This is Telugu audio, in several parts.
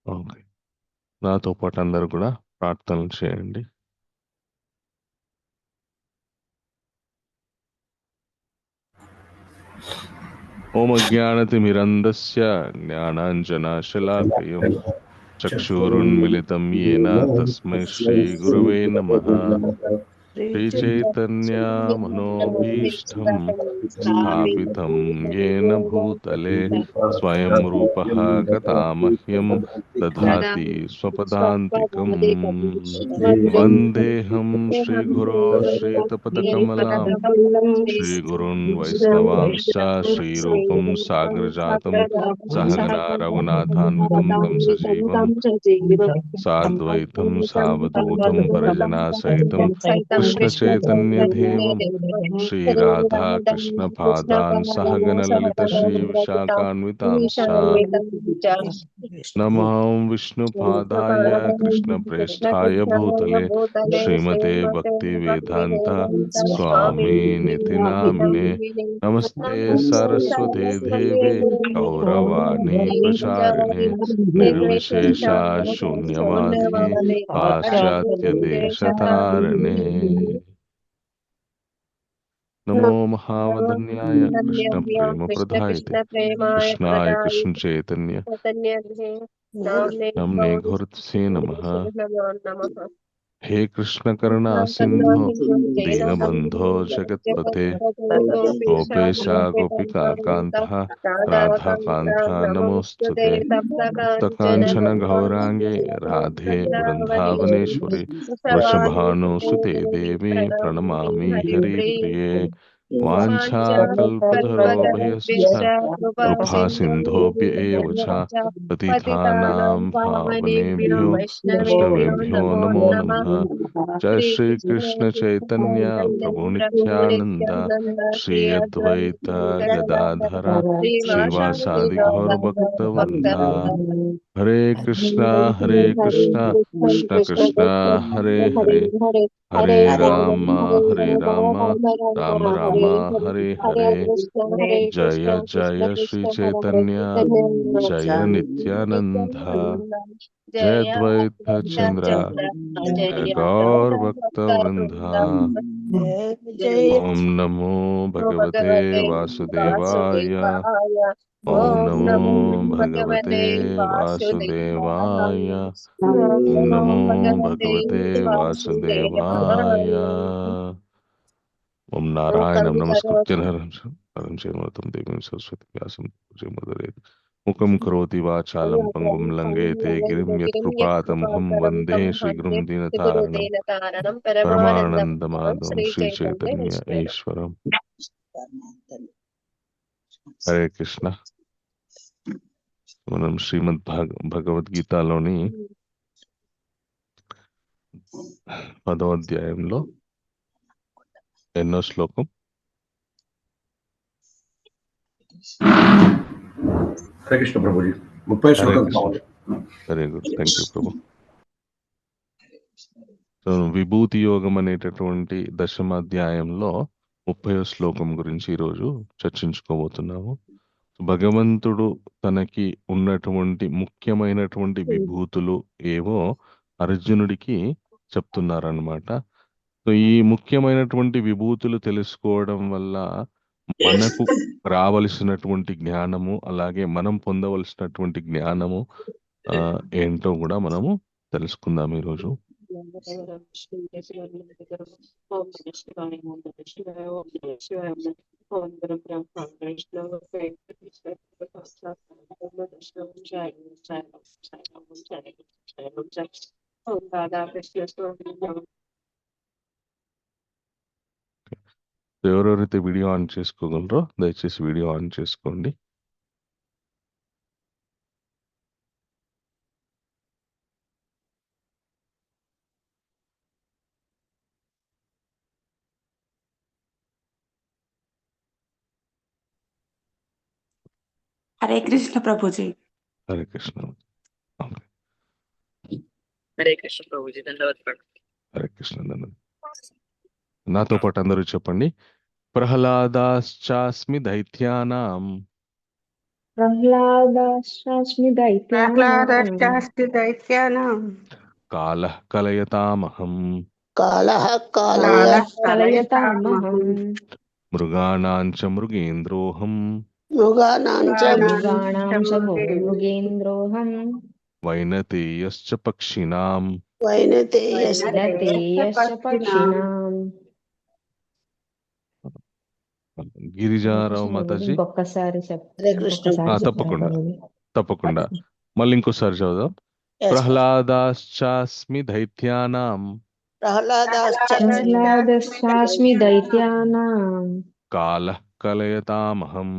ఓకే. నాతో పాటు అందరూ కూడా ప్రార్థనలు చేయండి. ఓం అజ్ఞానతిమిరంధస్య జ్ఞానాంజనాశలాకయం చక్షురున్మిళితం येन తస్మై శ్రీ గురవే నమః. శ్రీచైతన్య మనోభీష్టం స్థాపితం येन భూతలే స్వయం రూపః గతామహ్యం దధాతి స్వపదాంతికం. వందేహం శ్రీగురో శ్రీతపదకమలాం శ్రీగురున్ వైష్ణవాంశ్చ శ్రీరూపం సాగ్రజాతం సహగణా రఘునాథాన్వితం తం సజీవం సాద్వైతం సావధూతం పరిజనా సహితం కృష్ణ చైతన్య దేవం శ్రీ రాధా కృష్ణ పాదాన్ సహగణ లలిత శ్రీ విశాఖాన్వితాంశ్చ నమాం విష్ణు పాదాయ కృష్ణ ప్రేష్ఠాయ భూతలే శ్రీమతే భక్తి వేదాంత స్వామి నితి నామినే. నమస్తే సరస్వతే దేవే గౌరవాణి ప్రచారిణే నిర్విశేష శూన్యవాది పాశ్చాత్య దేశతారిణే. నమో మహావదన్యాయ కృష్ణ ప్రేమ ప్రదాయితే కృష్ణాయ కృష్ణ చైతన్య నమ్నే ఘోరత్సే నమః. हे कृष्ण करुणा सिंधु दीनबंधो जगत्पते गोपेशा गोपिका कांता राधा कांता नमोस्तुते. तप्तकांचन गौरांगे राधे वृंदावनेश्वरी वृषभानुसुते देवी प्रणमामि हरिप्रिये. वाञ्छाकल्पतरुभ्यश्च कृपा सिन्धुभ्येव च पतितानां पावनेभ्यो वैष्णवेभ्यो नमो नमः. जय श्री कृष्ण चैतन्य प्रभु नित्यानंद श्री अद्वैत गदाधर श्रीवासादि गौर भक्तवृंद. हरे कृष्णा कृष्ण कृष्ण हरे हरे हरे राम राम राम हरे हरे. जय जय श्री चैतन्य जय नित्यानंद जय द्वैत चंद्र जय गौर भक्त वृंदा. ओम नमो भगवते वासुदेवाय ओम नमो भगवते वासुदेवाय ओम नमो भगवते वासुदेवाय. ओम नारायणं नमस्कृत्य नरं चैव देवीं सरस्वतीं व्यासं ततो जयमुदीरयेत्. मुखं करोति वाचालं पंगुं लंघयते गिरिं यत्कृपातमहं वन्दे श्रीगुरुं दीनतारिणं परमानन्दमाधवं श्रीचैतन्य ईश्वरम्. हरे कृष्ण. మనం శ్రీమద్ భగవద్గీతలోని 10వ అధ్యాయంలో ఎన్నో శ్లోకం? హరే కృష్ణ ప్రభుజీ 30 శ్లోకం. Very good, thank you Prabhu. So విభూతి యోగం అనేటటువంటి 10వ అధ్యాయంలో 30వ శ్లోకం గురించి ఈరోజు చర్చించుకోబోతున్నాము. భగవంతుడు తనకి ఉన్నటువంటి ముఖ్యమైనటువంటి విభూతులు ఏవో అర్జునుడికి చెప్తున్నారనమాట. సో ఈ ముఖ్యమైనటువంటి విభూతులు తెలుసుకోవడం వల్ల మనకు రావలసినటువంటి జ్ఞానము, అలాగే మనం పొందవలసినటువంటి జ్ఞానము ఏంటో కూడా మనము తెలుసుకుందాం ఈరోజు. ఎవరెవరైతే వీడియో ఆన్ చేసుకోగలరో దయచేసి వీడియో ఆన్ చేసుకోండి. हरे कृष्ण प्रभु जी. हरे कृष्ण. हरे कृष्ण प्रभु जी. ధన్యవాదాలు. హరే కృష్ణ. నాతో పాటు అందరూ చెప్పండి. ప్రహ్లాదాశ్చాస్మి దైత్యానాం ప్రహ్లాదాశ్చాస్మి దైత్యానాం ప్రహ్లాదశ్చాస్తి దైత్యానాం కాలః కలయతామహం కాలః కాలయ కాలః కలయతామహం మృగాణాం చ మృగేంద్రోహం మృగాణాం చ మృగాణాం చ మృగేంద్రోహం వైనతేయశ్చ పక్షిణాం వైనతేయస్య వైనతేయశ్చ పక్షిణాం. గిరిజారావు మాతాజీ ఇంకొకసారి హరే కృష్ణ. తప్పకుండా తప్పకుండా మళ్ళీ ఇంకోసారి చదువుదాం. ప్రహ్లాదాశ్చాస్మి దైత్యానాం ప్రహ్లాదశ్చాస్మి దైత్యానాం కాలః కలయతామహం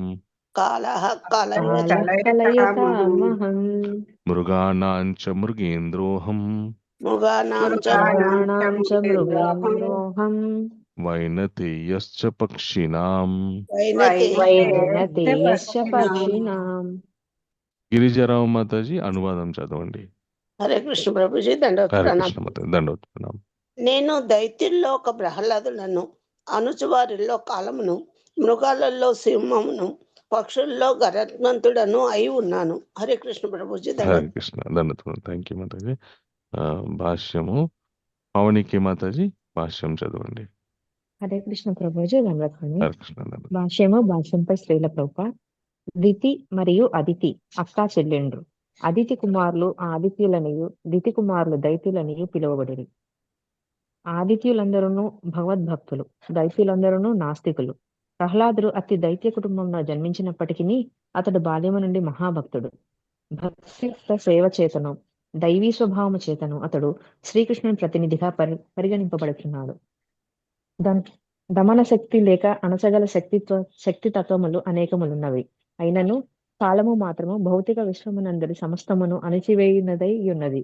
కాలః కాలః కాలయ కలయతామహం మృగాణాం చ మృగేంద్రోహం మృగాణాం చ మృగాణాం చ మృగేంద్రోహం వైనతేయశ్చ పక్షిణాం. వైనతేయశ్చ పక్షిణాం. గిరిజారావు మాతాజీ అనువాదం చదవండి. హరే కృష్ణ ప్రభుజీ దండవత్ హరే ప్రణామం. కృష్ణ మాతాజీ దండవత్ ప్రణామం. నేను దైత్యుల్లో ఒక ప్రహ్లాదులను, అనుచువారిలో కాలమును, మృగాలలో సింహమును, పక్షుల్లో గరత్మంతుడను అయి ఉన్నాను. హరే కృష్ణ ప్రభుజీ హరే దండవత్. కృష్ణ దండవత్. థ్యాంక్ యూ మాతాజీ. భాష్యము పవనికి మాతాజీ భాష్యం చదవండి. హరే కృష్ణ ప్రభుజీ దండవత్సండి. హరే కృష్ణ దండవత్. భాష్యంపై శ్రీల ప్రభుపాద. దితి మరియు అదితి అక్కా చెల్లెండ్రు. అదితి కుమారులు ఆదిత్యులనియు దితి కుమారులు దైత్యులనియు పిలువబడిరి. ఆదిత్యులందరూ భగవద్భక్తులు, దైత్యులందరూ నాస్తికులు. ప్రహ్లాదుడు అతి దైత్య కుటుంబంలో జన్మించినప్పటికీ అతడు బాల్యము నుండి మహాభక్తుడు. భక్తియుక్త సేవ చేతను, దైవీ స్వభావము చేతను అతడు శ్రీకృష్ణుని ప్రతినిధిగా పరిగణింపబడుతున్నాడు. దమన శక్తి లేక అణచగల శక్తి తత్వములు అనేకములున్నవి. అయినను కాలము మాత్రము భౌతిక విశ్వమునందరి సమస్తమును అణిచివేయునదై ఉన్నది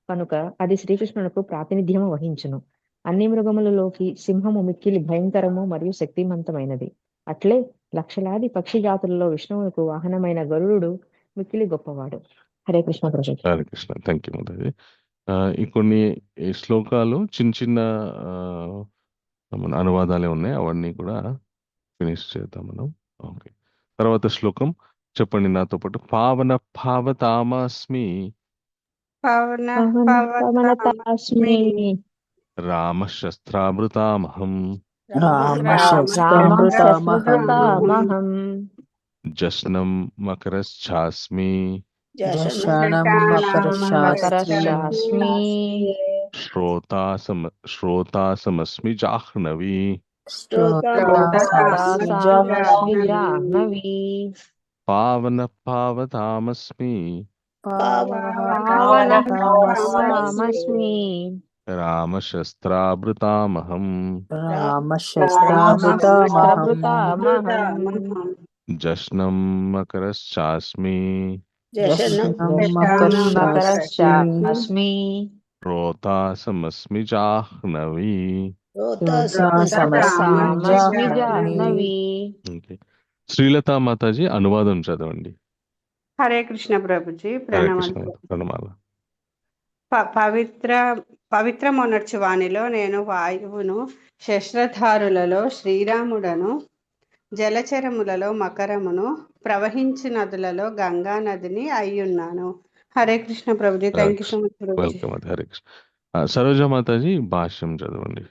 కనుక అది శ్రీకృష్ణునకు ప్రాతినిధ్యము వహించును. అన్ని మృగములలోకి సింహము మిక్కిలి భయంకరము మరియు శక్తివంతమైనది. అట్లే లక్షలాది పక్షి జాతులలో విష్ణువుకు వాహనమైన గరుడు మిక్కిలి గొప్పవాడు. హరే కృష్ణ ప్రభు. హరే కృష్ణ. థ్యాంక్ యూ మాతాజీ. ఈ కొన్ని శ్లోకాలు చిన్న చిన్న మన అనువాదాలే ఉన్నాయి. అవన్నీ కూడా ఫినిష్ చేద్దాం మనం. ఓకే, తర్వాత శ్లోకం చెప్పండి నాతో పాటు. పావన పావతామస్మి పవనతాస్మి రామశస్త్రామృతామహం రామశస్త్రామృతామహం జస్నం మకరశ్చాస్మి మకరశ్చాస్మి శ్రోతాసమస్మి జాహ్నవి శ్రోతాసమస్మి జాహ్నవి. పావన పావతామస్మి పావనతామస్మి రామశస్త్రామృతామహం రామశస్త్రామృతామహం జస్నం మకరశ్చాస్మి మకరశ్చాస్మి శ్రోతాసమస్మి జాహ్నవి. శ్రోతాసమస్మి జాహ్నవి. ఓకే, శ్రీలతా మాతాజీ అనువాదం చదవండి. హరే కృష్ణ ప్రభుజీ హరే కృష్ణ. ప్రణామాలు. ప్రణమాల. పవిత్రమొనర్చు వానిలో నేను వాయువును, శస్త్రధారులలో శ్రీరాముడను, జలచరములలో మకరమును, ప్రవహించు నదులలో గంగా నదిని అయ్యున్నాను. Hare Krishna Prabhuji. Thank you so much Prabhuji. Welcome. అది హరే కృష్ణ. సరోజ మాతాజీ భాష్యం చదవండి.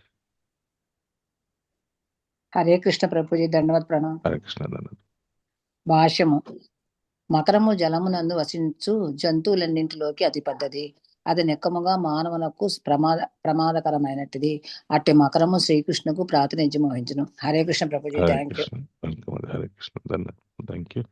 హరే కృష్ణ ప్రభుజీ దండవత్ ప్రణామం. హరే కృష్ణ దండవత్. భాష్యము. మకరము జలమునందు వసించు జంతువులన్నింటిలోకి అతి పెద్దది. అది నెక్కముగా మానవునకు ప్రమాదకరమైనటిది. అట్టి మకరము శ్రీకృష్ణకు ప్రాతినిధ్యం వహించును. హరే కృష్ణ ప్రభుజీ. Hare thank you. Krishna. Welcome. అది హరే కృష్ణ దండవత్. Thank you.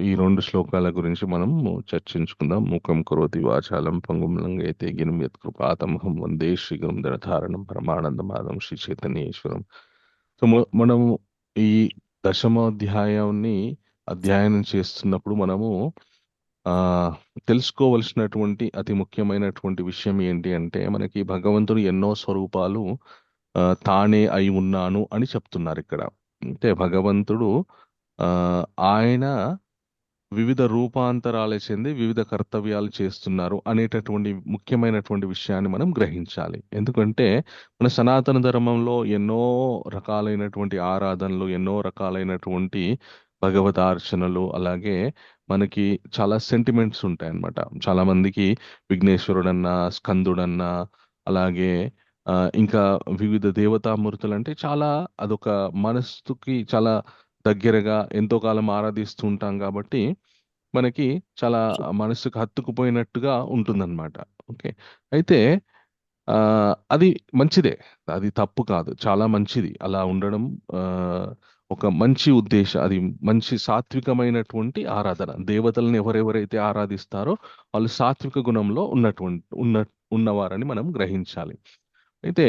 ఈ 2 శ్లోకాల గురించి మనం చర్చించుకుందాం. ముఖం కరోతి వాచాలం పంగుం లంఘయతే గిరిం యత్కృపాతమహం వందే శ్రీగురుం దరధారణం పరమానందమాదం శ్రీ చైతన్యేశ్వరం. సో మనము ఈ 10వ అధ్యాయాన్ని అధ్యయనం చేస్తున్నప్పుడు మనము తెలుసుకోవలసినటువంటి అతి ముఖ్యమైనటువంటి విషయం ఏంటి అంటే, మనకి భగవంతుడు ఎన్నో స్వరూపాలు తానే అయి ఉన్నాను అని చెప్తున్నారు ఇక్కడ. అంటే భగవంతుడు ఆయన వివిధ రూపాంతరాలు చెంది వివిధ కర్తవ్యాలు చేస్తున్నారు అనేటటువంటి ముఖ్యమైనటువంటి విషయాన్ని మనం గ్రహించాలి. ఎందుకంటే మన సనాతన ధర్మంలో ఎన్నో రకాలైనటువంటి ఆరాధనలు, ఎన్నో రకాలైనటువంటి భగవతార్చనలు, అలాగే మనకి చాలా సెంటిమెంట్స్ ఉంటాయన్నమాట. చాలా మందికి విఘ్నేశ్వరుడన్నా, స్కందుడన్నా, అలాగే ఇంకా వివిధ దేవతామూర్తులు అంటే చాలా అదొక మనస్సుకి చాలా దగ్గరగా ఎంతో కాలం ఆరాధిస్తూ ఉంటాం కాబట్టి మనకి చాలా మనసుకు హత్తుకుపోయినట్టుగా ఉంటుందన్నమాట. ఓకే. అయితే అది మంచిదే. అది తప్పు కాదు. చాలా మంచిది. అలా ఉండడం ఒక మంచి అది మంచి సాత్వికమైనటువంటి ఆరాధన. దేవతలను ఎవరెవరైతే ఆరాధిస్తారో వాళ్ళు సాత్విక గుణంలో ఉన్నవారని మనం గ్రహించాలి. అయితే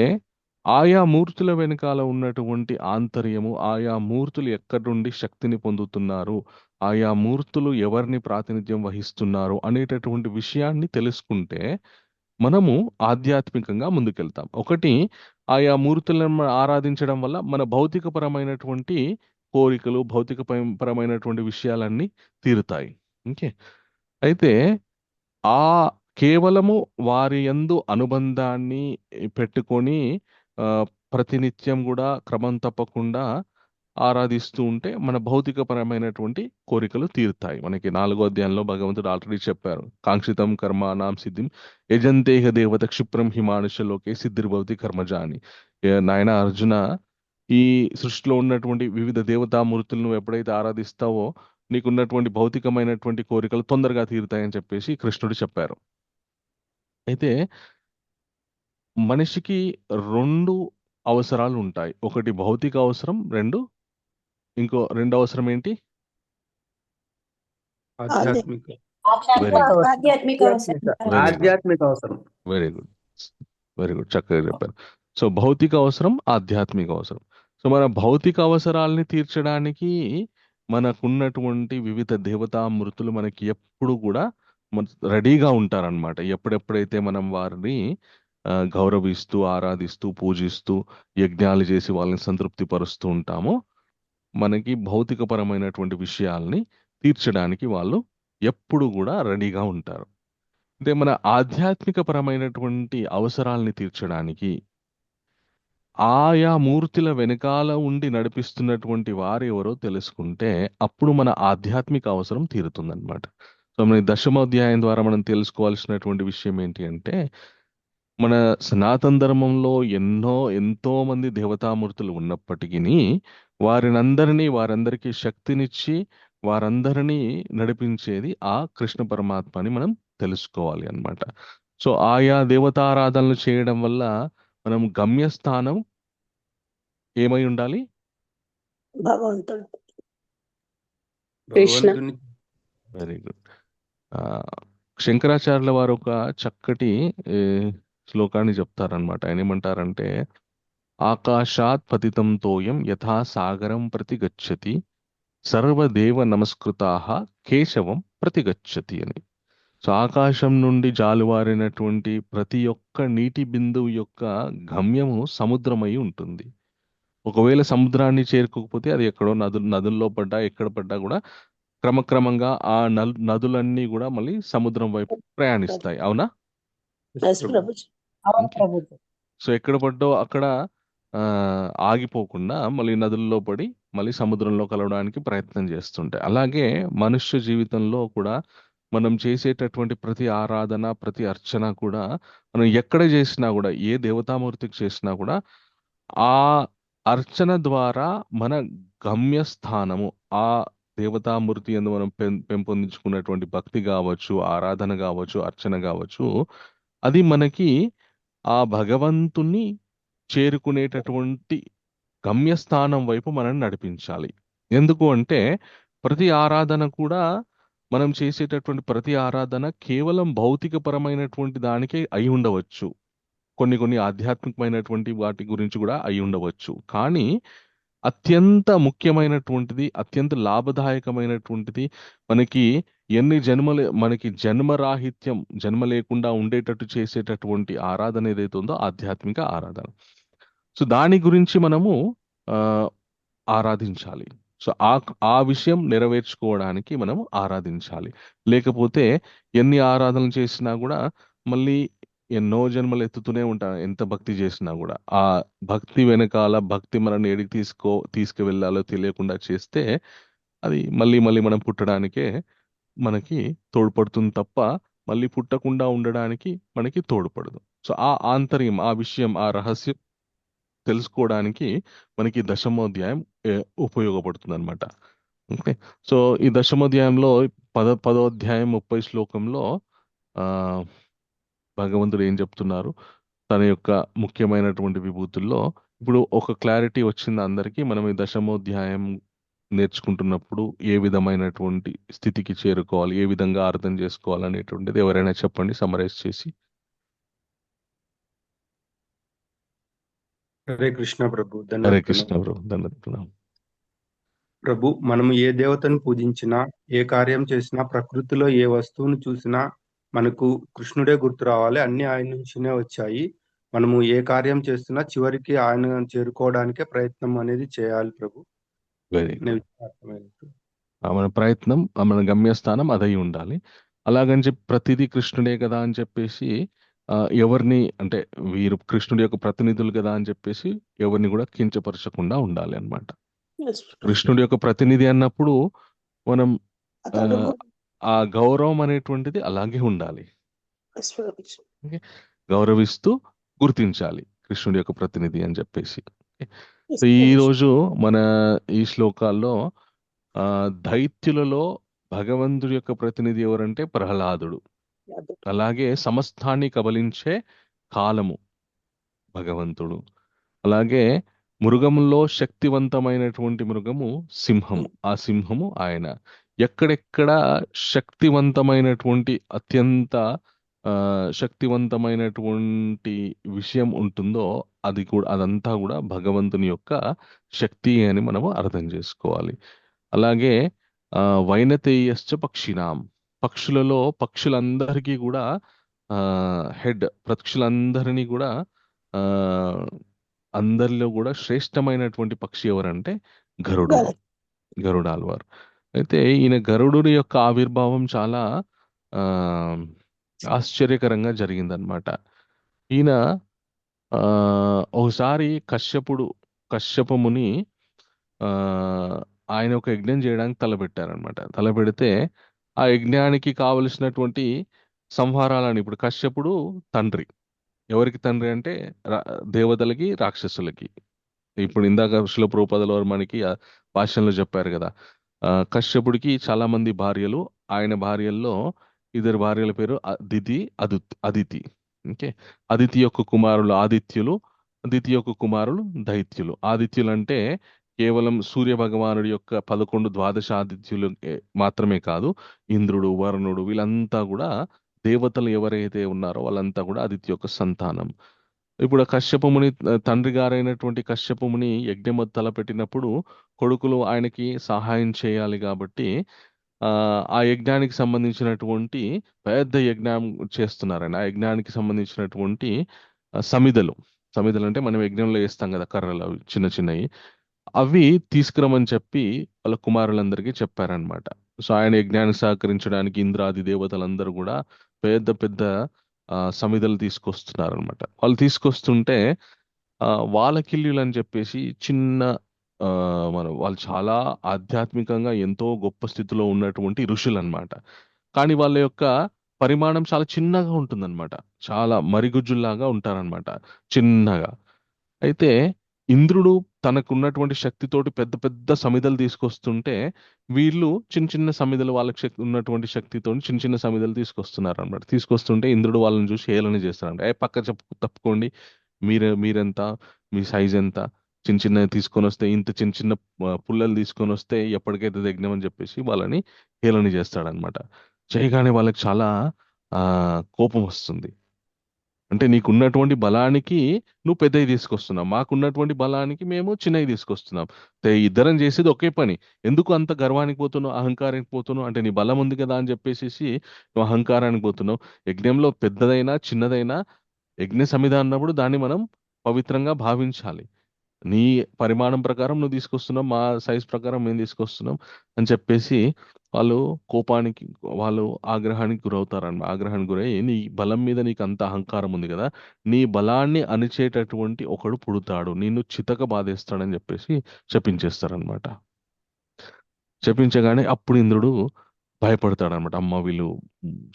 ఆయా మూర్తుల వెనకాల ఉన్నటువంటి ఆంతర్యము, ఆయా మూర్తులు ఎక్కడి నుండి శక్తిని పొందుతున్నారు, ఆయా మూర్తులు ఎవరిని ప్రాతినిధ్యం వహిస్తున్నారు అనేటటువంటి విషయాన్ని తెలుసుకుంటే మనము ఆధ్యాత్మికంగా ముందుకెళ్తాం. ఒకటి, ఆయా మూర్తులను ఆరాధించడం వల్ల మన భౌతికపరమైనటువంటి కోరికలు, పరమైనటువంటి విషయాలన్నీ తీరుతాయి. ఓకే. అయితే ఆ కేవలము వారి యందు అనుబంధాన్ని పెట్టుకొని ప్రతినిత్యం కూడా క్రమం తప్పకుండా ఆరాధిస్తూ ఉంటే మన భౌతికపరమైనటువంటి కోరికలు తీరుతాయి. మనకి 4వ అధ్యాయంలో భగవంతుడు ఆల్రెడీ చెప్పారు. కాంక్షితం కర్మాణం సిద్ధిం యజంతేహ దేవత క్షిప్రం హిమానుషలోకే సిద్ధిర్భవతి కర్మజ అని. నాయన అర్జున, ఈ సృష్టిలో ఉన్నటువంటి వివిధ దేవతామూర్తులను నువ్వు ఎప్పుడైతే ఆరాధిస్తావో నీకున్నటువంటి భౌతికమైనటువంటి కోరికలు తొందరగా తీరుతాయని చెప్పేసి కృష్ణుడు చెప్పారు. అయితే మనిషికి 2 అవసరాలు ఉంటాయి. ఒకటి భౌతిక అవసరం, రెండో అవసరం ఏంటి? ఆధ్యాత్మిక ఆధ్యాత్మిక అవసరం. వెరీ గుడ్, వెరీ గుడ్, చక్కగా చెప్పారు. సో భౌతిక అవసరం, ఆధ్యాత్మిక అవసరం. సో మన భౌతిక అవసరాలని తీర్చడానికి మనకున్నటువంటి వివిధ దేవతామూర్తులు మనకి ఎప్పుడు కూడా రెడీగా ఉంటారనమాట. ఎప్పుడెప్పుడైతే మనం వారిని గౌరవిస్తూ, ఆరాధిస్తూ, పూజిస్తూ, యజ్ఞాలు చేసి వాళ్ళని సంతృప్తి పరుస్తూ ఉంటామో మనకి భౌతికపరమైనటువంటి విషయాల్ని తీర్చడానికి వాళ్ళు ఎప్పుడు కూడా రెడీగా ఉంటారు. అంటే మన ఆధ్యాత్మిక పరమైనటువంటి అవసరాల్ని తీర్చడానికి ఆయా మూర్తుల వెనకాల ఉండి నడిపిస్తున్నటువంటి వారెవరో తెలుసుకుంటే అప్పుడు మన ఆధ్యాత్మిక అవసరం తీరుతుందన్నమాట. సో మన దశమోధ్యాయం ద్వారా మనం తెలుసుకోవాల్సినటువంటి విషయం ఏంటి అంటే, మన సనాతన ధర్మంలో ఎంతో మంది దేవతామూర్తులు ఉన్నప్పటికీ వారందరికీ శక్తినిచ్చి వారందరినీ నడిపించేది ఆ కృష్ణ పరమాత్మ అని మనం తెలుసుకోవాలి అన్నమాట. సో ఆయా దేవతారాధనలు చేయడం వల్ల మనం గమ్యస్థానం ఏమై ఉండాలి? భగవంతుడు. భగవంతుని వెరీ గుడ్. శంకరాచార్యుల వారు ఒక చక్కటి శ్లోకాన్ని చెప్తారనమాట. ఆయన ఏమంటారంటే, ఆకాశాత్ పతితం తోయం యథా సాగరం ప్రతి గచ్చతి సర్వదేవ నమస్కృతాః కేశవం ప్రతి గచ్చతి అని. సో ఆకాశం నుండి జాలువారినటువంటి ప్రతి ఒక్క నీటి బిందువు యొక్క గమ్యము సముద్రమై ఉంటుంది. ఒకవేళ సముద్రాన్ని చేరుకోకపోతే అది ఎక్కడో నదుల్లో పడ్డా, ఎక్కడ పడ్డా కూడా క్రమక్రమంగా ఆ నదులన్నీ కూడా మళ్ళీ సముద్రం వైపు ప్రయాణిస్తాయి. అవునా? సో ఎక్కడ పడ్డో అక్కడ ఆగిపోకుండా మళ్ళీ నదుల్లో పడి మళ్ళీ సముద్రంలో కలవడానికి ప్రయత్నం చేస్తుంటాయి. అలాగే మనుష్య జీవితంలో కూడా మనం చేసేటటువంటి ప్రతి ఆరాధన, ప్రతి అర్చన కూడా మనం ఎక్కడ చేసినా కూడా, ఏ దేవతామూర్తికి చేసినా కూడా ఆ అర్చన ద్వారా మన గమ్యస్థానము, ఆ దేవతామూర్తి యందు మనం పెంపొందించుకున్నటువంటి భక్తి కావచ్చు, ఆరాధన కావచ్చు, అర్చన కావచ్చు, అది మనకి ఆ భగవంతుని చేరుకునేటటువంటి గమ్యస్థానం వైపు మనం నడిపించాలి. ఎందుకు అంటే ప్రతి ఆరాధన కూడా, మనం చేసేటటువంటి ప్రతి ఆరాధన కేవలం భౌతికపరమైనటువంటి దానికే అయి ఉండవచ్చు. కొన్ని ఆధ్యాత్మికమైనటువంటి వాటి గురించి కూడా అయి ఉండవచ్చు. కానీ అత్యంత ముఖ్యమైనటువంటిది, అత్యంత లాభదాయకమైనటువంటిది, మనకి మనకి జన్మరాహిత్యం, జన్మ లేకుండా ఉండేటట్టు చేసేటటువంటి ఆరాధన ఏదైతే ఉందో ఆధ్యాత్మిక ఆరాధన. సో దాని గురించి మనము ఆరాధించాలి. సో ఆ విషయం నెరవేర్చుకోవడానికి మనం ఆరాధించాలి. లేకపోతే ఎన్ని ఆరాధనలు చేసినా కూడా మళ్ళీ ఎన్నో జన్మలు ఎత్తుతూనే ఉంటాం, ఎంత భక్తి చేసినా కూడా. ఆ భక్తి వెనకాల భక్తి మనల్ని ఏడికి తీసుకువెళ్ళాలో తెలియకుండా చేస్తే అది మళ్ళీ మళ్ళీ మనం పుట్టడానికే మనకి తోడ్పడుతుంది తప్ప మళ్ళీ పుట్టకుండా ఉండడానికి మనకి తోడ్పడదు. సో ఆ ఆంతర్యం, ఆ విషయం, ఆ రహస్యం తెలుసుకోవడానికి మనకి దశమోధ్యాయం ఉపయోగపడుతుంది అనమాట. ఓకే. సో ఈ దశమోధ్యాయంలో పదో అధ్యాయం 30 శ్లోకంలో ఆ భగవంతుడు ఏం చెప్తున్నారు, తన యొక్క ముఖ్యమైనటువంటి విభూతుల్లో ఇప్పుడు ఒక క్లారిటీ వచ్చింది అందరికీ. మనం ఈ దశమోధ్యాయం నేర్చుకుంటున్నప్పుడు ఏ విధమైనటువంటి స్థితికి చేరుకోవాలి, ఏ విధంగా అర్థం చేసుకోవాలి అనేటువంటిది ఎవరైనా చెప్పండి సమరైజ్ చేసి. హరే కృష్ణ ప్రభు. హరే ధన్యవాదాలు కృష్ణ బ్రో, ధన్యవాదాలు. ప్రభు. మనము ఏ దేవతను పూజించినా, ఏ కార్యం చేసినా, ప్రకృతిలో ఏ వస్తువును చూసినా మనకు కృష్ణుడే గుర్తు రావాలి. అన్ని ఆయన నుంచినే వచ్చాయి. మనము ఏ కార్యం చేస్తున్నా చివరికి ఆయన చేరుకోవడానికే ప్రయత్నం అనేది చేయాలి ప్రభు. వెరీ నేను గుడ్. అర్థమైంది. మన ప్రయత్నం, మన గమ్యస్థానం అదై ఉండాలి. అలాగని చెప్పి ప్రతిదీ కృష్ణుడే కదా అని చెప్పేసి ఎవరిని అంటే వీరు కృష్ణుడి యొక్క ప్రతినిధులు కదా అని చెప్పేసి ఎవరిని కూడా కించపరచకుండా ఉండాలి అన్నమాట. కృష్ణుడి యొక్క ప్రతినిధి అన్నప్పుడు మనం అతడు ఆ గౌరవం అనేటువంటిది అలాగే ఉండాలి. విశ్వవిష్ణు. ఓకే? గౌరవిస్తూ గుర్తించాలి కృష్ణుడి యొక్క ప్రతినిధి అని చెప్పేసి. ఓకే? సో ఈ రోజు మన ఈ శ్లోకాల్లో దైత్యులలో భగవంతుడి యొక్క ప్రతినిధి ఎవరంటే ప్రహ్లాదుడు. అలాగే సమస్తాన్ని కబలించే కాలము భగవంతుడు. అలాగే మృగములో శక్తివంతమైనటువంటి మృగము సింహము. ఆ సింహము ఆయన. ఎక్కడెక్కడ శక్తివంతమైనటువంటి అత్యంత శక్తివంతమైనటువంటి విషయం ఉంటుందో అది కూడా, అదంతా కూడా భగవంతుని యొక్క శక్తి అని మనము అర్థం చేసుకోవాలి. అలాగే వైనతేయశ్చ పక్షిణాం, పక్షులలో పక్షులందరికీ కూడా హెడ్, పక్షులందరినీ కూడా అందరిలో కూడా శ్రేష్టమైనటువంటి పక్షి ఎవరంటే గరుడు, గరుడాల్వార్. అయితే ఈయన గరుడుని యొక్క ఆవిర్భావం చాలా ఆశ్చర్యకరంగా జరిగిందనమాట. ఈయన ఒకసారి కశ్యపముని ఆయన ఒక యజ్ఞం చేయడానికి తలపెట్టారనమాట. తలపెడితే ఆ యజ్ఞానికి కావలసినటువంటి సంహారాలని, ఇప్పుడు కశ్యపుడు తండ్రి, ఎవరికి తండ్రి అంటే దేవతలకి రాక్షసులకి. ఇప్పుడు ఇందాక శిల ప్రోపదలో మనకి భాషల్లో చెప్పారు కదా, కశ్యపుడికి చాలా మంది భార్యలు. ఆయన భార్యల్లో ఇద్దరు భార్యల పేరు అదితి. ఓకే. అదితి యొక్క కుమారులు ఆదిత్యులు, అదితి యొక్క కుమారులు దైత్యులు. ఆదిత్యులు అంటే కేవలం సూర్య భగవానుడి యొక్క 11 ద్వాదశ ఆదిత్యులు మాత్రమే కాదు, ఇంద్రుడు, వరుణుడు, వీళ్ళంతా కూడా దేవతలు ఎవరైతే ఉన్నారో వాళ్ళంతా కూడా ఆదిత్య యొక్క సంతానం. ఇప్పుడు కశ్యపముని తండ్రి గారైనటువంటి కశ్యపముని యజ్ఞం తలపెట్టినప్పుడు కొడుకులు ఆయనకి సహాయం చేయాలి కాబట్టి ఆ యజ్ఞానికి సంబంధించినటువంటి పెద్ద యజ్ఞం చేస్తున్నారని, ఆ యజ్ఞానికి సంబంధించినటువంటి సమిదలు అంటే మనం యజ్ఞంలో వేస్తాం కదా కర్రలు, అవి చిన్న చిన్నవి, అవి తీసుకురమని చెప్పి వాళ్ళ కుమారులందరికీ చెప్పారనమాట. సో ఆయన యజ్ఞానికి సహకరించడానికి ఇంద్రాది దేవతలందరూ కూడా పెద్ద పెద్ద సమిదలు తీసుకొస్తున్నారనమాట. వాళ్ళు తీసుకొస్తుంటే వాలకిల్యులు అని చెప్పేసి చిన్న వాళ్ళు చాలా ఆధ్యాత్మికంగా ఎంతో గొప్ప స్థితిలో ఉన్నటువంటి ఋషులు అనమాట. కానీ వాళ్ళ యొక్క పరిమాణం చాలా చిన్నగా ఉంటుందన్నమాట. చాలా మరిగుజ్జుల్లాగా ఉంటారనమాట, చిన్నగా. అయితే ఇంద్రుడు తనకున్నటువంటి శక్తితోటి పెద్ద పెద్ద సమిదలు తీసుకొస్తుంటే వీళ్ళు చిన్న చిన్న సమిదలు, వాళ్ళకి ఉన్నటువంటి శక్తితో చిన్న చిన్న సమిదలు తీసుకొస్తున్నారు అనమాట. తీసుకొస్తుంటే ఇంద్రుడు వాళ్ళని చూసి హేళన చేస్తారంట. పక్క తప్పుకోండి, మీరెంత, మీ సైజ్ ఎంత, చిన్న చిన్న తీసుకొని వస్తే, ఇంత చిన్న చిన్న పుల్లలు తీసుకొని వస్తే ఎప్పటికైతే యజ్ఞం అని చెప్పేసి వాళ్ళని హేళన చేస్తాడనమాట. చేయగానే వాళ్ళకి చాలా కోపం వస్తుంది. అంటే నీకున్నటువంటి బలానికి నువ్వు పెద్దవి తీసుకొస్తున్నావు, మాకున్నటువంటి బలానికి మేము చిన్నవి తీసుకొస్తున్నాం, ఇద్దరం చేసేది ఒకే పని, ఎందుకు అంత గర్వానికి పోతున్నావు, అహంకారానికి పోతున్నావు? అంటే నీ బలం ఉంది కదా అని చెప్పేసి నువ్వు అహంకారానికి పోతున్నావు. యజ్ఞంలో పెద్దదైనా చిన్నదైనా యజ్ఞ సమిధ అన్నప్పుడు దాన్ని మనం పవిత్రంగా భావించాలి. నీ పరిమాణం ప్రకారం నువ్వు తీసుకొస్తున్నావు, మా సైజ్ ప్రకారం మేము తీసుకొస్తున్నాం అని చెప్పేసి వాళ్ళు కోపానికి, వాళ్ళు ఆగ్రహానికి గురవుతారన్నమాట. ఆగ్రహానికి గురై నీ బలం మీద నీకు అంత అహంకారం ఉంది కదా, నీ బలాన్ని అణిచేటటువంటి ఒకడు పుడతాడు, నిన్ను చితక బాధేస్తాడని చెప్పేసి శపించేస్తారనమాట. శపించగానే అప్పుడు ఇంద్రుడు భయపడతాడనమాట. అమ్మ వీళ్ళు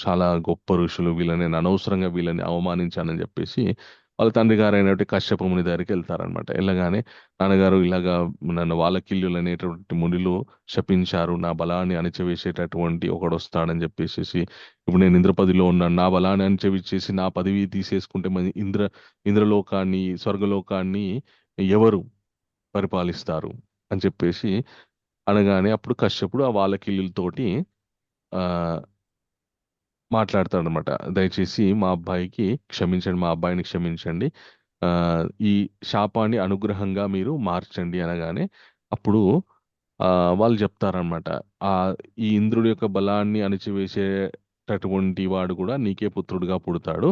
చాలా గొప్ప ఋషులు, వీళ్ళని నేను అనవసరంగా వీళ్ళని అవమానించానని చెప్పేసి వాళ్ళ తండ్రి గారు అయినటువంటి కశ్యప ముని దగ్గరికి వెళ్తారనమాట. వెళ్ళగానే నాన్నగారు ఇలాగా నన్ను వాలకిల్యులు అనేటువంటి మునిలు శపించారు, నా బలాన్ని అణిచివేసేటటువంటి ఒకడు వస్తాడని చెప్పేసి, ఇప్పుడు నేను ఇంద్రపదిలో ఉన్నాను, నా బలాన్ని అణిచివేసేసి నా పదవి తీసేసుకుంటే మరి ఇంద్రలోకాన్ని స్వర్గలోకాన్ని ఎవరు పరిపాలిస్తారు అని చెప్పేసి అనగానే అప్పుడు కశ్యపుడు ఆ వాలకిల్లులతోటి ఆ మాట్లాడతాడనమాట. దయచేసి మా అబ్బాయికి క్షమించండి, మా అబ్బాయిని క్షమించండి, ఆ ఈ శాపాన్ని అనుగ్రహంగా మీరు మార్చండి అనగానే అప్పుడు ఆ వాళ్ళు చెప్తారనమాట, ఆ ఈ ఇంద్రుడి యొక్క బలాన్ని అణిచివేసేటటువంటి వాడు కూడా నీకే పుత్రుడుగా పుడతాడు.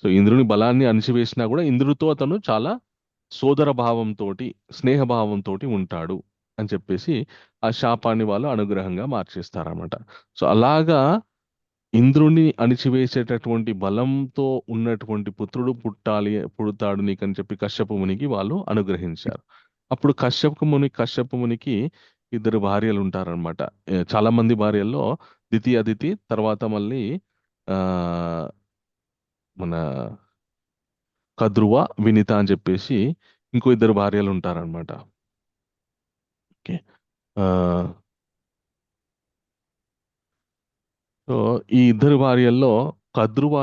సో ఇంద్రుని బలాన్ని అణిచివేసినా కూడా ఇంద్రుడితో అతను చాలా సోదర భావంతోటి, స్నేహభావంతోటి ఉంటాడు అని చెప్పేసి ఆ శాపాన్ని వాళ్ళు అనుగ్రహంగా మార్చేస్తారన్నమాట. సో అలాగా ఇంద్రుని అణిచివేసేటటువంటి బలంతో ఉన్నటువంటి పుత్రుడు పుడతాడు నీకని చెప్పి కశ్యప మునికి వాళ్ళు అనుగ్రహించారు. అప్పుడు కశ్యప మునికి ఇద్దరు భార్యలు ఉంటారనమాట. చాలా మంది భార్యల్లో అదితి తర్వాత మళ్ళీ ఆ మన కద్రువ, వినిత అని చెప్పేసి ఇంకో ఇద్దరు భార్యలు ఉంటారనమాట. ఓకే. ఆ సో ఈ ఇద్దరు భార్యల్లో కద్రువ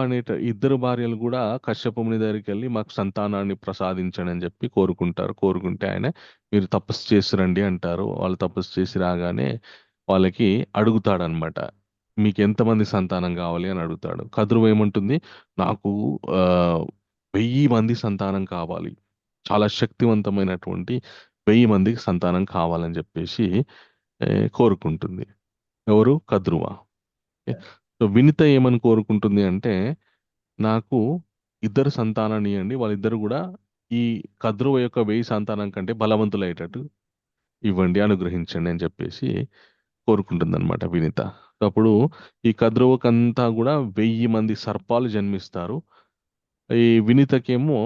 ఇద్దరు భార్యలు కూడా కశ్యప ముని దగ్గరికి వెళ్ళి మాకు సంతానాన్ని ప్రసాదించండి అని చెప్పి కోరుకుంటే ఆయన మీరు తపస్సు చేసి రండి అంటారు. వాళ్ళు తపస్సు చేసి రాగానే వాళ్ళకి అడుగుతాడనమాట, మీకు ఎంతమంది సంతానం కావాలి అని అడుగుతాడు. కద్రువ ఏమంటుంది, నాకు 1000 మంది సంతానం కావాలి, చాలా శక్తివంతమైనటువంటి 1000 మందికి సంతానం కావాలని చెప్పేసి కోరుకుంటుంది. ఎవరు? కద్రువ. సో వినిత ఏమని కోరుకుంటుంది అంటే, నాకు ఇద్దరు సంతానాన్ని ఇవ్వండి, వాళ్ళిద్దరు కూడా ఈ కద్రువ యొక్క 1000 సంతానం కంటే బలవంతులయ్యేటట్టు ఇవ్వండి, అనుగ్రహించండి అని చెప్పేసి కోరుకుంటుంది అనమాట వినిత. అప్పుడు ఈ కద్రువకంతా కూడా 1000 మంది సర్పాలు జన్మిస్తారు. ఈ వినితకేమో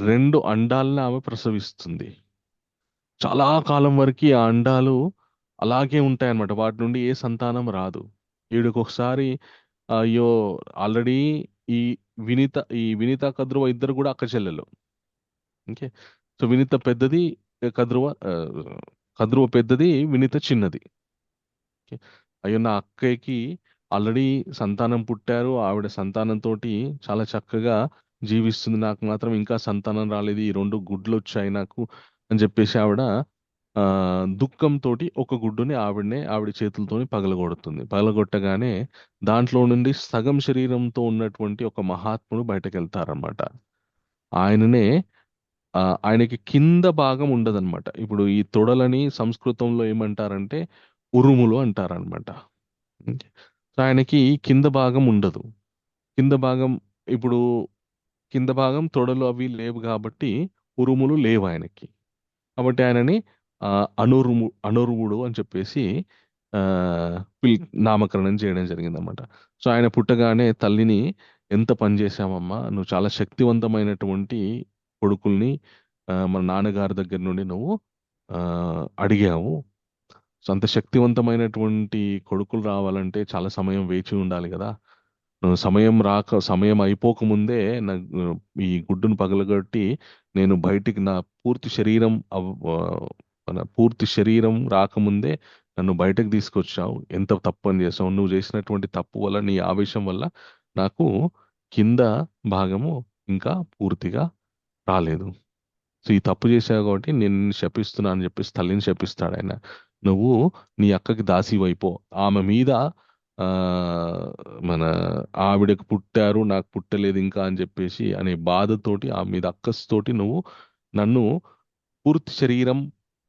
2 అండాలను ఆమె ప్రసవిస్తుంది. చాలా కాలం వరకు ఆ అండాలు అలాగే ఉంటాయన్నమాట, వాటి నుండి ఏ సంతానం రాదు. ఈవిడకొకసారి అయ్యో, ఆల్రెడీ ఈ వినీత కద్రువ ఇద్దరు కూడా అక్క చెల్లెలు. ఓకే. సో వినీత పెద్దది, కద్రువ పెద్దది, వినీత చిన్నది. ఓకే. అయ్యో, నా అక్కయ్యకి ఆల్రెడీ సంతానం పుట్టారు, ఆవిడ సంతానంతో చాలా చక్కగా జీవిస్తుంది, నాకు మాత్రం ఇంకా సంతానం రాలేదు, ఈ 2 గుడ్లు వచ్చాయి నాకు అని చెప్పేసి ఆవిడ దుఃఖంతో ఒక గుడ్డుని ఆవిడ చేతులతోని పగలగొట్టగానే దాంట్లో నుండి సగం శరీరంతో ఉన్నటువంటి ఒక మహాత్ముడు బయటకు వెళ్తారనమాట. ఆయనకి కింద భాగం ఉండదన్నమాట. ఇప్పుడు ఈ తొడలని సంస్కృతంలో ఏమంటారంటే ఉరుములు అంటారనమాట. సో ఆయనకి కింద భాగం ఉండదు. ఇప్పుడు కింద భాగం తొడలు అవి లేవు కాబట్టి ఉరుములు లేవు ఆయనకి. కాబట్టి ఆయనని అనురువుడు అని చెప్పేసి నామకరణం చేయడం జరిగిందన్నమాట. సో ఆయన పుట్టగానే తల్లిని, ఎంత పని చేశామమ్మా, నువ్వు చాలా శక్తివంతమైనటువంటి కొడుకుల్ని మన నాన్నగారి దగ్గర నుండి నువ్వు అడిగావు. సో అంత శక్తివంతమైనటువంటి కొడుకులు రావాలంటే చాలా సమయం వేచి ఉండాలి కదా, నువ్వు సమయం అయిపోకముందే ఈ గుడ్డును పగలగొట్టి నేను బయటికి నా పూర్తి శరీరం రాకముందే నన్ను బయటకు తీసుకొచ్చావు, ఎంత తప్పు అని చేసావు, నువ్వు చేసినటువంటి తప్పు వల్ల, నీ ఆవేశం వల్ల నాకు కింద భాగము ఇంకా పూర్తిగా రాలేదు. సో ఈ తప్పు చేసావు కాబట్టి నేను శపిస్తున్నా అని చెప్పేసి తల్లిని శపిస్తాడు ఆయన. నువ్వు నీ అక్కకి దాసివైపో, ఆమె మీద ఆవిడకు పుట్టారు నాకు పుట్టలేదు ఇంకా అని చెప్పేసి అనే బాధతోటి, ఆమె మీద అక్కస్తోటి నువ్వు నన్ను పూర్తి శరీరం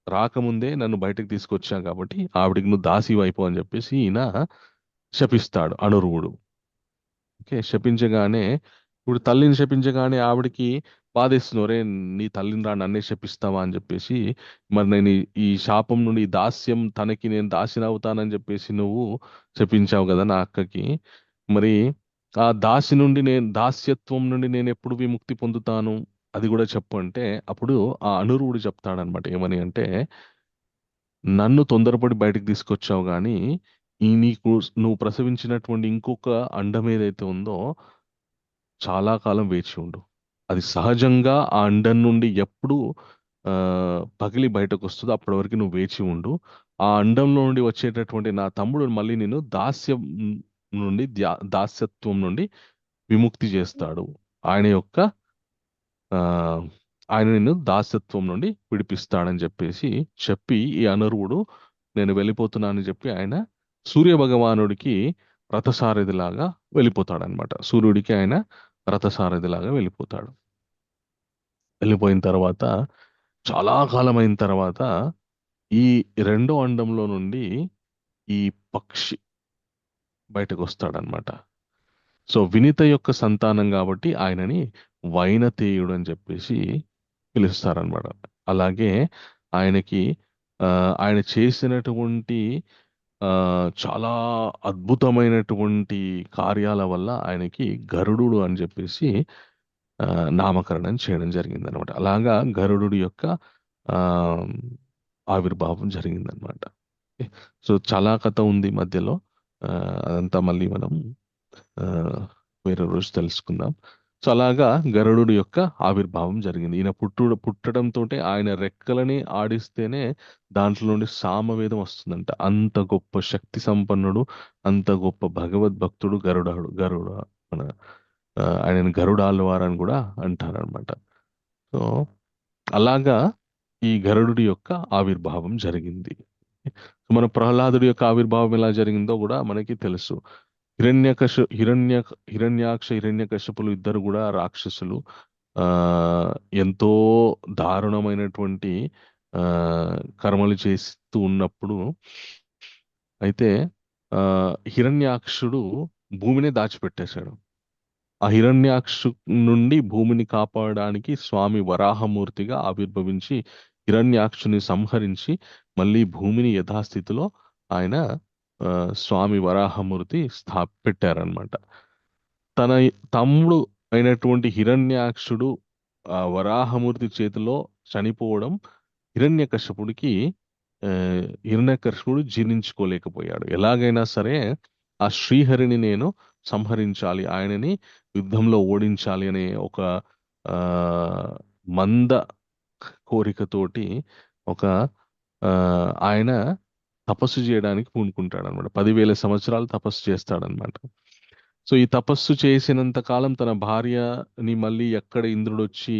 రాకముందే నన్ను బయటకు తీసుకొచ్చావు కాబట్టి ఆవిడికి నువ్వు దాసివైపో అని చెప్పేసి ఈయన శపిస్తాడు అనురువుడు. ఓకే. శపించగానే ఇప్పుడు తల్లిని శపించగానే ఆవిడికి బాధేస్తున్నావు, రే నీ తల్లిని రా నన్నే శపిస్తావా అని చెప్పేసి, మరి నేను ఈ శాపం నుండి ఈ దాస్యం తనకి నేను దాసిని అవుతానని చెప్పేసి నువ్వు శపించావు కదా నా అక్కకి. మరి ఆ దాస్యత్వం నుండి నేను ఎప్పుడు విముక్తి పొందుతాను అది కూడా చెప్పు అంటే, అప్పుడు ఆ అనురువుడు చెప్తాడనమాట. ఏమని అంటే, నన్ను తొందరపడి బయటకు తీసుకొచ్చావు కానీ నువ్వు ప్రసవించినటువంటి ఇంకొక అండం ఏదైతే ఉందో చాలా కాలం వేచి ఉండు. అది సహజంగా ఆ అండం నుండి ఎప్పుడు ఆ, పగిలి బయటకు వస్తుందో అప్పటి వరకు నువ్వు వేచి ఉండు. ఆ అండంలో నుండి వచ్చేటటువంటి నా తమ్ముడు మళ్ళీ నేను దాస్యత్వం నుండి విముక్తి చేస్తాడు. ఆయన యొక్క ఆ, ఆయన నిన్ను దాస్యత్వం నుండి విడిపిస్తాడని చెప్పి ఈ అనరువుడు నేను వెళ్ళిపోతున్నానని చెప్పి ఆయన సూర్య భగవానుడికి రథసారథిలాగా వెళ్ళిపోతాడనమాట. సూర్యుడికి ఆయన రథసారథిలాగా వెళ్ళిపోతాడు. వెళ్ళిపోయిన తర్వాత చాలా కాలం అయిన తర్వాత ఈ రెండో అండంలో నుండి ఈ పక్షి బయటకు వస్తాడనమాట. సో వినిత యొక్క సంతానం కాబట్టి ఆయనని వైనతేయుడు అని చెప్పేసి పిలుస్తారనమాట. అలాగే ఆయనకి ఆయన చేసినటువంటి చాలా అద్భుతమైనటువంటి కార్యాల వల్ల ఆయనకి గరుడు అని చెప్పేసి నామకరణం చేయడం జరిగిందనమాట. అలాగా గరుడు యొక్క ఆ, ఆవిర్భావం జరిగిందనమాట. సో చాలా కథ ఉంది మధ్యలో. అదంతా మళ్ళీ మనం ఆ, వేరే రోజు తెలుసుకుందాం. సో అలాగా గరుడు యొక్క ఆవిర్భావం జరిగింది. ఈయన పుట్టడంతో ఆయన రెక్కలని ఆడిస్తేనే దాంట్లో నుండి సామవేదం వస్తుందంట. అంత గొప్ప శక్తి సంపన్నుడు, అంత గొప్ప భగవద్భక్తుడు గరుడ మన ఆయనను గరుడాల్వార్ అని కూడా అంటారనమాట. సో అలాగా ఈ గరుడు యొక్క ఆవిర్భావం జరిగింది. మన ప్రహ్లాదుడి యొక్క ఆవిర్భావం ఎలా జరిగిందో కూడా మనకి తెలుసు. హిరణ్యాక్ష హిరణ్యకశపులు ఇద్దరు కూడా రాక్షసులు. ఆ ఎంతో దారుణమైనటువంటి ఆ కర్మలు చేస్తూ ఉన్నప్పుడు అయితే హిరణ్యాక్షుడు భూమిని దాచిపెట్టేశాడు. ఆ హిరణ్యాక్షు నుండి భూమిని కాపాడడానికి స్వామి వరాహమూర్తిగా ఆవిర్భవించి హిరణ్యాక్షుని సంహరించి మళ్ళీ భూమిని యథాస్థితిలో ఆయన స్వామి వరాహమూర్తి పెట్టారనమాట. తన తమ్ముడు అయినటువంటి హిరణ్యాక్షుడు ఆ వరాహమూర్తి చేతిలో చనిపోవడం హిరణ్యకశపుడు జీర్ణించుకోలేకపోయాడు. ఎలాగైనా సరే ఆ శ్రీహరిని నేను సంహరించాలి, ఆయనని యుద్ధంలో ఓడించాలి అనే ఒక మంద కోరికతోటి ఆయన తపస్సు చేయడానికి పూనుకుంటాడు అనమాట. 10,000 సంవత్సరాలు తపస్సు చేస్తాడనమాట. సో ఈ తపస్సు చేసినంత కాలం తన భార్యని మళ్ళీ ఎక్కడ ఇంద్రుడు వచ్చి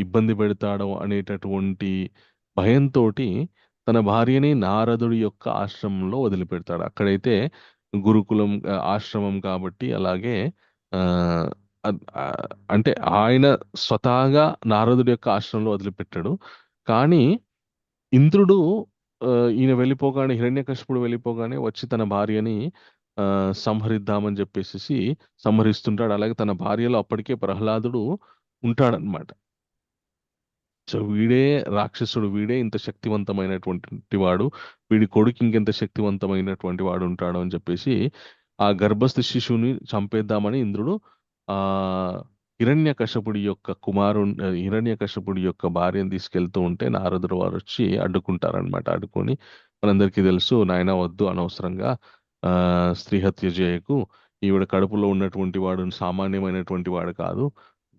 ఇబ్బంది పెడతాడో అనేటటువంటి భయంతో తన భార్యని నారదుడి యొక్క ఆశ్రమంలో వదిలిపెడతాడు. అక్కడైతే గురుకులం ఆశ్రమం కాబట్టి అలాగే అంటే ఆయన స్వతహాగా నారదుడి యొక్క ఆశ్రమంలో వదిలిపెట్టాడు. కానీ ఇంద్రుడు ఈయన వెళ్ళిపోగానే హిరణ్యకశిపుడు వెళ్ళిపోగానే వచ్చి తన భార్యని సంహరిద్దామని చెప్పేసి సంహరిస్తుంటాడు. అలాగే తన భార్యలో అప్పటికే ప్రహ్లాదుడు ఉంటాడనమాట. సో వీడే రాక్షసుడు, వీడే ఇంత శక్తివంతమైనటువంటి వాడు, వీడి కొడుకు ఇంకెంత శక్తివంతమైనటువంటి వాడు ఉంటాడు అని చెప్పేసి ఆ గర్భస్థ శిశువుని చంపేద్దామని ఇంద్రుడు ఆ హిరణ్యకశపుడి యొక్క భార్యను తీసుకెళ్తూ ఉంటే నారదుడు వారు వచ్చి అడ్డుకుంటారనమాట. అడ్డుకొని మనందరికీ తెలుసు, నాయన వద్దు, అనవసరంగా స్త్రీ హత్య చేయకు, ఈవిడ కడుపులో ఉన్నటువంటి వాడు సామాన్యమైనటువంటి వాడు కాదు,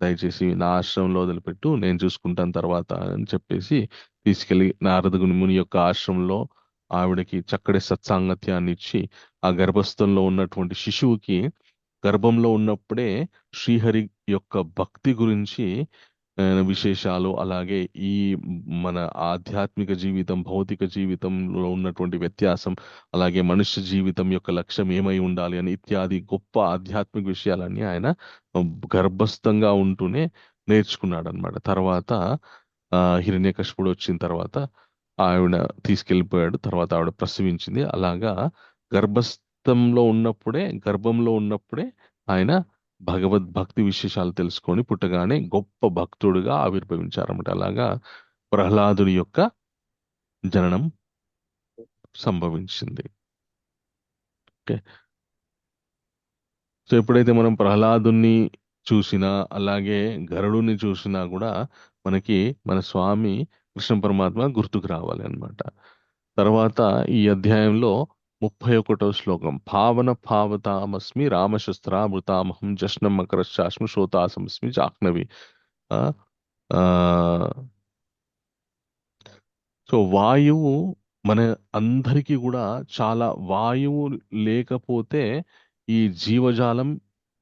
దయచేసి నా ఆశ్రమంలో వదిలిపెట్టు, నేను చూసుకుంటాను తర్వాత అని చెప్పేసి తీసుకెళ్లి నారద ముని యొక్క ఆశ్రమంలో ఆవిడకి చక్కటి సత్సాంగత్యాన్ని ఇచ్చి ఆ గర్భస్థంలో ఉన్నటువంటి శిశువుకి గర్భంలో ఉన్నప్పుడే శ్రీహరి యొక్క భక్తి గురించి విశేషాలు, అలాగే ఈ మన ఆధ్యాత్మిక జీవితం, భౌతిక జీవితంలో ఉన్నటువంటి వ్యత్యాసం, అలాగే మనుష్య జీవితం యొక్క లక్ష్యం ఏమై ఉండాలి అని ఇత్యాది గొప్ప ఆధ్యాత్మిక విషయాలన్నీ ఆయన గర్భస్థంగా ఉంటూనే నేర్చుకున్నాడు అనమాట. తర్వాత హిరణ్యకశిపుడు వచ్చిన తర్వాత ఆవిడ తీసుకెళ్ళిపోయాడు. తర్వాత ఆవిడ ప్రసవించింది. అలాగా గర్భంలో ఉన్నప్పుడే ఆయన భగవద్భక్తి విశేషాలు తెలుసుకొని పుట్టగానే గొప్ప భక్తుడుగా ఆవిర్భవించారన్నమాట. అలాగా ప్రహ్లాదుడి యొక్క జననం సంభవించింది. ఓకే. సో ఎప్పుడైతే మనం ప్రహ్లాదుని చూసినా అలాగే గరుడుని చూసినా కూడా మనకి మన స్వామి కృష్ణ పరమాత్మ గుర్తుకు రావాలి అన్నమాట. తర్వాత ఈ అధ్యాయంలో 31వ శ్లోకం పావన పావతామస్మి రామశస్త్రామృతామహం జష్ణం మకరశ్చాస్మి శ్రోతాసమస్మి జాహ్నవి. ఆ, ఆ, సో వాయువు మన అందరికీ కూడా చాలా వాయువు లేకపోతే ఈ జీవజాలం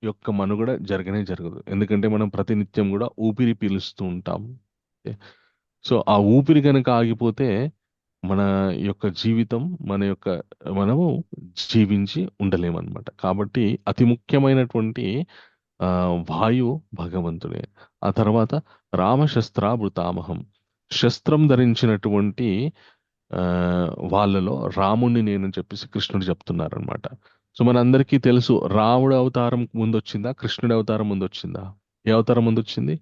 యొక్క మనుగడ జరగనే జరగదు. ఎందుకంటే మనం ప్రతినిత్యం కూడా ఊపిరి పీలుస్తూ ఉంటాం. ఓకే. సో ఆ ఊపిరి కనుక ఆగిపోతే మన యొక్క జీవితం మనము జీవించి ఉండలేమన్నమాట. కాబట్టి అతి ముఖ్యమైనటువంటి ఆ, వాయువు భగవంతుడే. ఆ తర్వాత రామశస్త్రాభృతామహం, శస్త్రం ధరించినటువంటి ఆ, వాళ్ళలో రాముణ్ణి నేనని చెప్పేసి కృష్ణుడు చెప్తున్నారనమాట. సో మనందరికీ తెలుసు రాముడు అవతారం ముందు వచ్చిందా, కృష్ణుడి అవతారం ముందు వచ్చిందా? ఏ అవతారం ముందు వచ్చింది?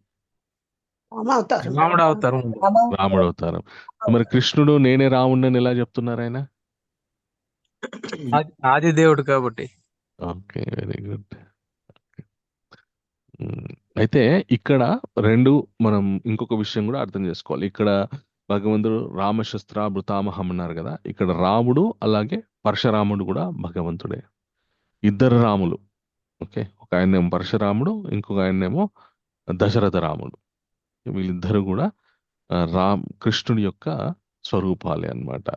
రామావతారం. రాముడు అవతారం ఉంది. రాముడు అవతారం. మరి కృష్ణుడు నేనే రాముడిని ఎలా చెప్తున్నారు ఆయన? ఆది దేవుడు కాబట్టి. Okay, very good. అయితే ఇక్కడ మనం ఇంకొక విషయం కూడా అర్థం చేసుకోవాలి. ఇక్కడ భగవంతుడు రామశస్త్రాభృతామహం అన్నారు కదా, ఇక్కడ రాముడు అలాగే పరశురాముడు కూడా భగవంతుడే. ఇద్దరు రాములు. ఓకే, ఒక ఆయనేమో పరశురాముడు, ఇంకొక ఆయనేమో దశరథ రాముడు. వీళ్ళిద్దరు కూడా కృష్ణుడి యొక్క స్వరూపాలే అన్నమాట.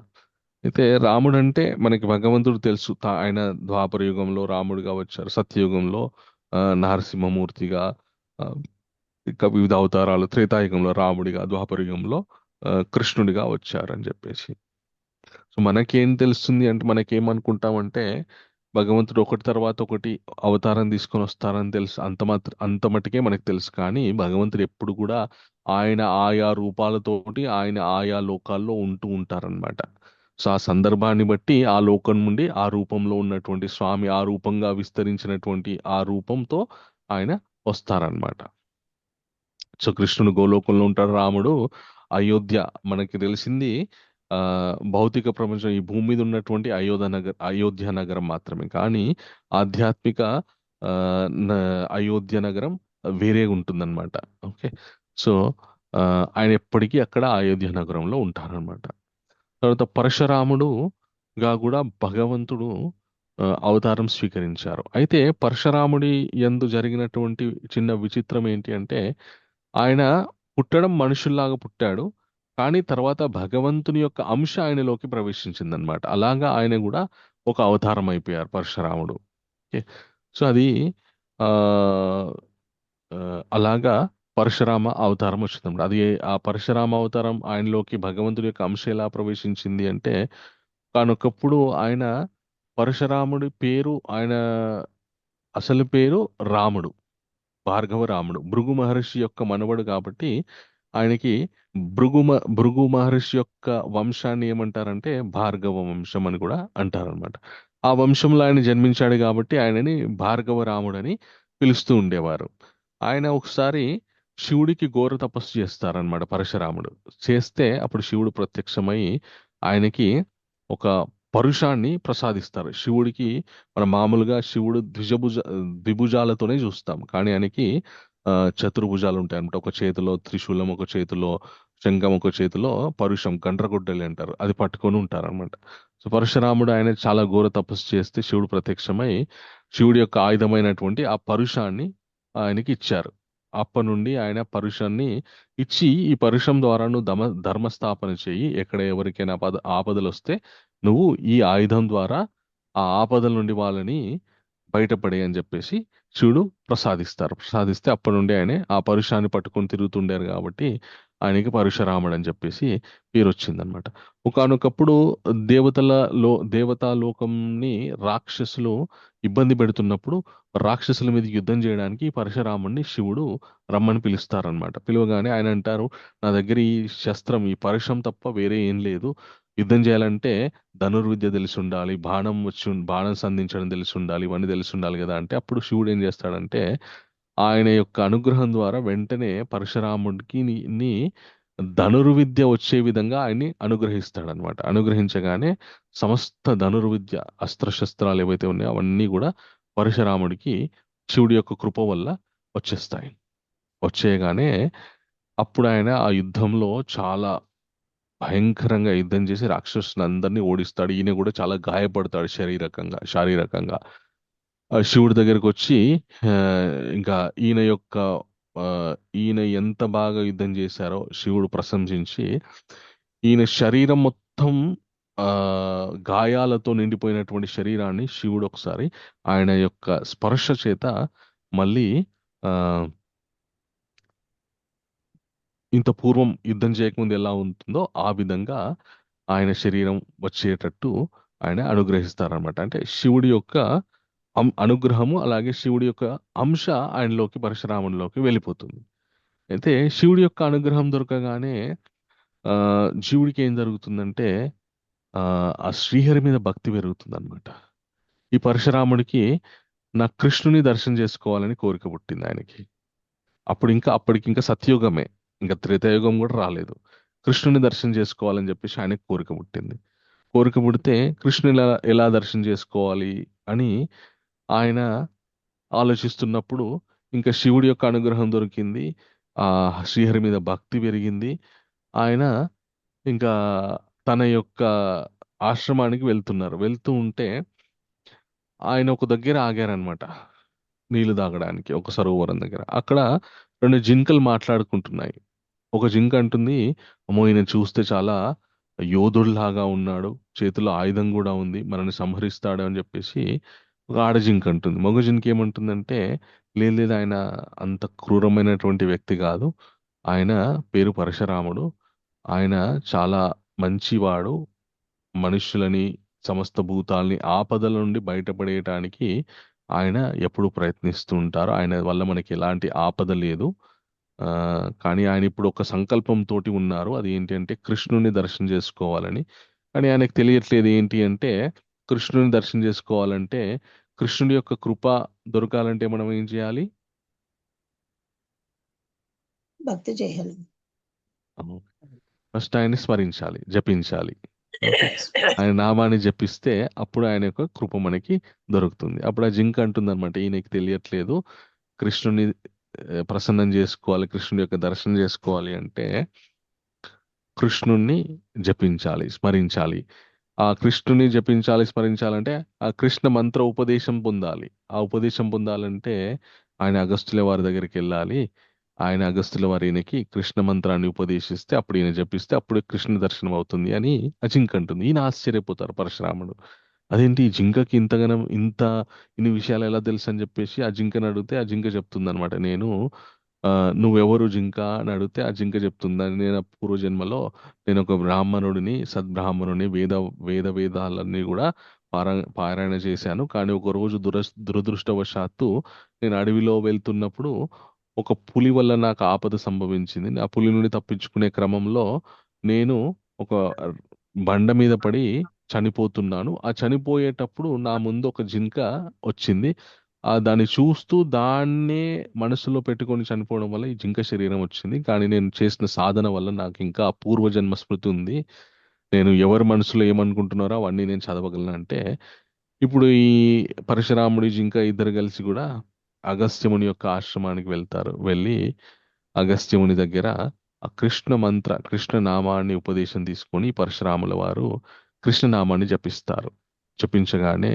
అయితే రాముడు అంటే మనకి భగవంతుడు తెలుసు. ఆయన ద్వాపర యుగంలో రాముడిగా వచ్చారు, సత్యయుగంలో నరసింహమూర్తిగా, ఆ, ఇంకా వివిధ అవతారాలు, త్రేతాయుగంలో రాముడిగా, ద్వాపర యుగంలో కృష్ణుడిగా వచ్చారని చెప్పేసి. సో మనకేం తెలుస్తుంది అంటే, మనకేమనుకుంటామంటే భగవంతుడు ఒకటి తర్వాత ఒకటి అవతారం తీసుకొని వస్తారని తెలుసు, అంత మటుకే మనకు తెలుసు. కానీ భగవంతుడు ఎప్పుడు కూడా ఆయన ఆయా రూపాలతోటి ఆయన ఆయా లోకాల్లో ఉంటూ ఉంటారనమాట. సో ఆ సందర్భాన్ని బట్టి ఆ లోకం నుండి ఆ రూపంలో ఉన్నటువంటి స్వామి ఆ రూపంగా విస్తరించినటువంటి ఆ రూపంతో ఆయన వస్తారనమాట. సో కృష్ణుడు గోలోకంలో ఉంటాడు, రాముడు అయోధ్య. మనకి తెలిసింది భౌతిక ప్రపంచం ఈ భూమి మీద ఉన్నటువంటి అయోధ్య నగరం మాత్రమే. కానీ ఆధ్యాత్మిక అయోధ్య నగరం వేరే ఉంటుందన్నమాట. ఓకే. సో ఆయన ఎప్పటికీ అక్కడ అయోధ్య నగరంలో ఉంటారనమాట. తర్వాత పరశురాముడుగా కూడా భగవంతుడు అవతారం స్వీకరించారు. అయితే పరశురాముడి యందు జరిగినటువంటి చిన్న విచిత్రం ఏంటి అంటే, ఆయన పుట్టడం మనుషుల్లాగా పుట్టాడు, కానీ తర్వాత భగవంతుని యొక్క అంశ ఆయనలోకి ప్రవేశించిందనమాట. అలాగా ఆయన కూడా ఒక అవతారం అయిపోయారు పరశురాముడు. ఓకే. సో అది ఆ అలాగా పరశురామ అవతారం వచ్చిందన్నమాట. అది ఆ పరశురామ అవతారం ఆయనలోకి భగవంతుడి యొక్క అంశ ఎలా ప్రవేశించింది అంటే, కానొకప్పుడు ఆయన పరశురాముడి పేరు, ఆయన అసలు పేరు రాముడు, భార్గవ రాముడు. భృగు మహర్షి యొక్క మనవడు కాబట్టి ఆయనకి భృగు మహర్షి యొక్క వంశాన్ని ఏమంటారంటే భార్గవ వంశం అని కూడా అంటారనమాట. ఆ వంశంలో ఆయన జన్మించాడు కాబట్టి ఆయనని భార్గవ రాముడని పిలుస్తూ ఉండేవారు. ఆయన ఒకసారి శివుడికి ఘోర తపస్సు చేస్తారనమాట పరశురాముడు. చేస్తే అప్పుడు శివుడు ప్రత్యక్షమై ఆయనకి ఒక పరుషాన్ని ప్రసాదిస్తారు. శివుడికి మనం మామూలుగా శివుడు ద్విభుజాలతోనే చూస్తాం, కానీ ఆయనకి చతుర్భుజాలు ఉంటాయి అనమాట. ఒక చేతిలో త్రిశూలం, ఒక చేతిలో శంఖం, ఒక చేతిలో పరుషం, గండ్రగొడ్డలి అంటారు, అది పట్టుకొని ఉంటారనమాట. సో పరశురాముడు ఆయన చాలా ఘోర తపస్సు చేస్తే శివుడు ప్రత్యక్షమై శివుడి యొక్క ఆయుధమైనటువంటి ఆ పరుషాన్ని ఆయనకి ఇచ్చారు. అప్పటి నుండి ఆయన పరుషాన్ని ఇచ్చి, ఈ పరుషం ద్వారా నువ్వు ధర్మస్థాపన చేయి, ఎక్కడ ఎవరికైనా ఆపదలు వస్తే నువ్వు ఈ ఆయుధం ద్వారా ఆ ఆపదల నుండి వాళ్ళని బయటపడే అని చెప్పేసి శివుడు ప్రసాదిస్తే అప్పటి నుండి ఆయన ఆ పరుషాన్ని పట్టుకొని తిరుగుతుండారు కాబట్టి ఆయనకి పరశురాముడు అని చెప్పేసి పేరు వచ్చిందనమాట. ఒకానొకప్పుడు దేవతా లోకంని రాక్షసులు ఇబ్బంది పెడుతున్నప్పుడు రాక్షసుల మీద యుద్ధం చేయడానికి పరశురాముడిని శివుడు రమ్మని పిలుస్తారనమాట. పిలువగానే ఆయన అంటారు, నా దగ్గర ఈ శస్త్రం, ఈ పరుషం తప్ప వేరే ఏం లేదు, యుద్ధం చేయాలంటే ధనుర్విద్య తెలిసి ఉండాలి, బాణం సంధించడం తెలిసి ఉండాలి, ఇవన్నీ తెలిసి ఉండాలి కదా. అంటే అప్పుడు శివుడు ఏం చేస్తాడంటే ఆయన యొక్క అనుగ్రహం ద్వారా వెంటనే పరశురాముడికి ని ధనుర్విద్య వచ్చే విధంగా ఆయన్ని అనుగ్రహిస్తాడనమాట. అనుగ్రహించగానే సమస్త ధనుర్విద్య అస్త్రశస్త్రాలు ఏవైతే ఉన్నాయో అవన్నీ కూడా పరశురాముడికి శివుడి యొక్క కృప వల్ల వచ్చేస్తాయి. వచ్చేయగానే అప్పుడు ఆయన ఆ యుద్ధంలో చాలా భయంకరంగా యుద్ధం చేసి రాక్షసులందరినీ ఓడిస్తాడు. ఈయన కూడా చాలా గాయపడతాడు శారీరకంగా. శివుడి దగ్గరకు వచ్చి ఆ, ఇంకా ఆ, ఈయన ఎంత బాగా యుద్ధం చేశారో శివుడు ప్రశంసించి ఈయన శరీరం మొత్తం ఆ గాయాలతో నిండిపోయినటువంటి శరీరాన్ని శివుడు ఒకసారి ఆయన యొక్క స్పర్శ చేత మళ్ళీ ఆ ఇంత పూర్వం యుద్ధం చేయకముందు ఎలా ఉంటుందో ఆ విధంగా ఆయన శరీరం వచ్చేటట్టు ఆయన అనుగ్రహిస్తారనమాట. అంటే శివుడి యొక్క అనుగ్రహము అలాగే శివుడి యొక్క అంశ ఆయనలోకి పరశురామునిలోకి వెళ్ళిపోతుంది. అయితే శివుడి యొక్క అనుగ్రహం దొరకగానే ఆ జీవుడికి ఏం జరుగుతుందంటే ఆ శ్రీహరి మీద భక్తి పెరుగుతుంది అనమాట. ఈ పరశురాముడికి నా కృష్ణుని దర్శనం చేసుకోవాలని కోరిక పుట్టింది ఆయనకి. అప్పటికి ఇంకా సత్యుగమే, ఇంకా త్రేతాయుగం కూడా రాలేదు. కృష్ణుని దర్శనం చేసుకోవాలని చెప్పేసి ఆయనకు కోరిక పుట్టింది. కోరిక పుడితే కృష్ణుని ఎలా దర్శనం చేసుకోవాలి అని ఆయన ఆలోచిస్తున్నప్పుడు ఇంకా శివుడి యొక్క అనుగ్రహం దొరికింది. ఆ శ్రీహరి మీద భక్తి పెరిగింది. ఆయన ఇంకా తన యొక్క ఆశ్రమానికి వెళ్తూ ఉంటే ఆయన ఒక దగ్గర ఆగారనమాట నీళ్లు తాగడానికి, ఒక సరోవరం దగ్గర. అక్కడ 2 జింకలు మాట్లాడుకుంటున్నాయి. ఒక జింక అంటుంది, అమ్మో ఈయన చూస్తే చాలా యోధుడిలాగా ఉన్నాడు, చేతిలో ఆయుధం కూడా ఉంది, మనల్ని సంహరిస్తాడు అని చెప్పేసి ఒక ఆడ జింక అంటుంది. మగ జింక ఏమంటుందంటే లేదు లేదు, ఆయన అంత క్రూరమైనటువంటి వ్యక్తి కాదు, ఆయన పేరు పరశురాముడు, ఆయన చాలా మంచివాడు, మనుషులని సమస్త భూతాల్ని ఆపదల నుండి బయటపడేయటానికి ఆయన ఎప్పుడు ప్రయత్నిస్తూ ఉంటారు, ఆయన వల్ల మనకి ఎలాంటి ఆపద లేదు. కానీ ఆయన ఇప్పుడు ఒక సంకల్పంతోటి ఉన్నారు, అది ఏంటి అంటే కృష్ణుని దర్శనం చేసుకోవాలని. కానీ ఆయనకు తెలియట్లేదు ఏంటి అంటే కృష్ణుని దర్శనం చేసుకోవాలంటే కృష్ణుడి యొక్క కృప దొరకాలంటే మనం ఏం చేయాలి? భక్తి చేయాలి. ఫస్ట్ ఆయన్ని స్మరించాలి, జపించాలి. ఆయన నామాన్ని జపిస్తే అప్పుడు ఆయన యొక్క కృప మనకి దొరుకుతుంది. అప్పుడు ఆ జింక అంటుంది అనమాట, ఈయనకి తెలియట్లేదు కృష్ణుని ప్రసన్నం చేసుకోవాలి, కృష్ణుడి యొక్క దర్శనం చేసుకోవాలి అంటే కృష్ణుణ్ణి జపించాలి, స్మరించాలి. ఆ కృష్ణుని జపించాలి, స్మరించాలంటే ఆ కృష్ణ మంత్ర ఉపదేశం పొందాలి. ఆ ఉపదేశం పొందాలంటే ఆయన అగస్త్యుల వారి దగ్గరికి వెళ్ళాలి. ఆయన అగస్త్యుల వారి ఈయనకి కృష్ణ మంత్రాన్ని ఉపదేశిస్తే అప్పుడు ఈయన జపిస్తే అప్పుడు కృష్ణ దర్శనం అవుతుంది అని ఆ జింక అంటుంది. ఈయన ఆశ్చర్యపోతారు పరశురాముడు, అదేంటి ఈ జింకకి ఇన్ని విషయాలు ఎలా తెలుసు అని చెప్పేసి ఆ జింకని అడిగితే ఆ జింక చెప్తుంది అనమాట, నువ్వెవరు జింక అని అడిగితే ఆ జింక చెప్తుంది, నేను పూర్వజన్మలో నేను ఒక బ్రాహ్మణుడిని, సద్బ్రాహ్మణుని, వేదాలన్నీ కూడా పారాయణ చేశాను. కానీ ఒక రోజు దురదృష్టవశాత్తు నేను అడవిలో వెళ్తున్నప్పుడు ఒక పులి వల్ల నాకు ఆపద సంభవించింది. ఆ పులి నుండి తప్పించుకునే క్రమంలో నేను ఒక బండ మీద పడి చనిపోతున్నాను. ఆ చనిపోయేటప్పుడు నా ముందు ఒక జింక వచ్చింది. దాన్ని చూస్తూ దాన్నే మనసులో పెట్టుకొని చనిపోవడం వల్ల ఈ జింక శరీరం వచ్చింది. కానీ నేను చేసిన సాధన వల్ల నాకు ఇంకా పూర్వజన్మ స్మృతి ఉంది. నేను ఎవరి మనసులో ఏమనుకుంటున్నారో అవన్నీ నేను చదవగలను అంటే ఇప్పుడు ఈ పరశురాముడి జింక ఇద్దరు కలిసి కూడా అగస్త్యముని యొక్క ఆశ్రమానికి వెళ్తారు. వెళ్ళి అగస్త్యముని దగ్గర ఆ కృష్ణ నామాన్ని ఉపదేశం తీసుకొని పరశురాముల వారు కృష్ణనామాన్ని జపిస్తారు. జపించగానే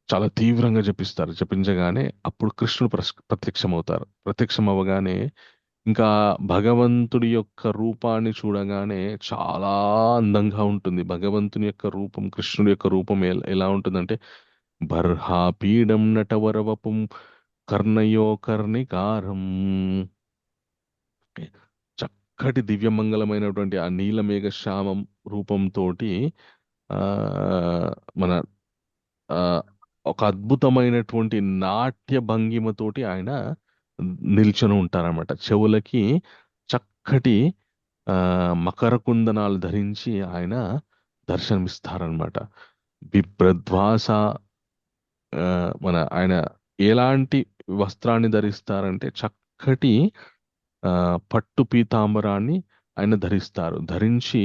చాలా తీవ్రంగా జపిస్తారు. జపించగానే అప్పుడు కృష్ణుడు ప్రత్యక్షమవుతారు. ప్రత్యక్షం అవ్వగానే ఇంకా భగవంతుడి యొక్క రూపాన్ని చూడగానే చాలా అందంగా ఉంటుంది. భగవంతుని యొక్క రూపం, కృష్ణుడి యొక్క రూపం ఎలా ఉంటుందంటే బర్హాపీడం నటవరవపం కర్ణయో కర్ణికారం, చక్కటి దివ్యమంగళమైనటువంటి ఆ నీలమేఘ శ్యామం రూపంతోటి ఆ మన ఆ ఒక అద్భుతమైనటువంటి నాట్య భంగిమతోటి ఆయన నిల్చొని ఉంటారన్నమాట. చెవులకి చక్కటి మకర కుందనాలు ధరించి ఆయన దర్శనమిస్తారనమాట. బిభ్రద్వాస ఆయన ఎలాంటి వస్త్రాన్ని ధరిస్తారంటే చక్కటి పట్టు పీతాంబరాన్ని ఆయన ధరిస్తారు. ధరించి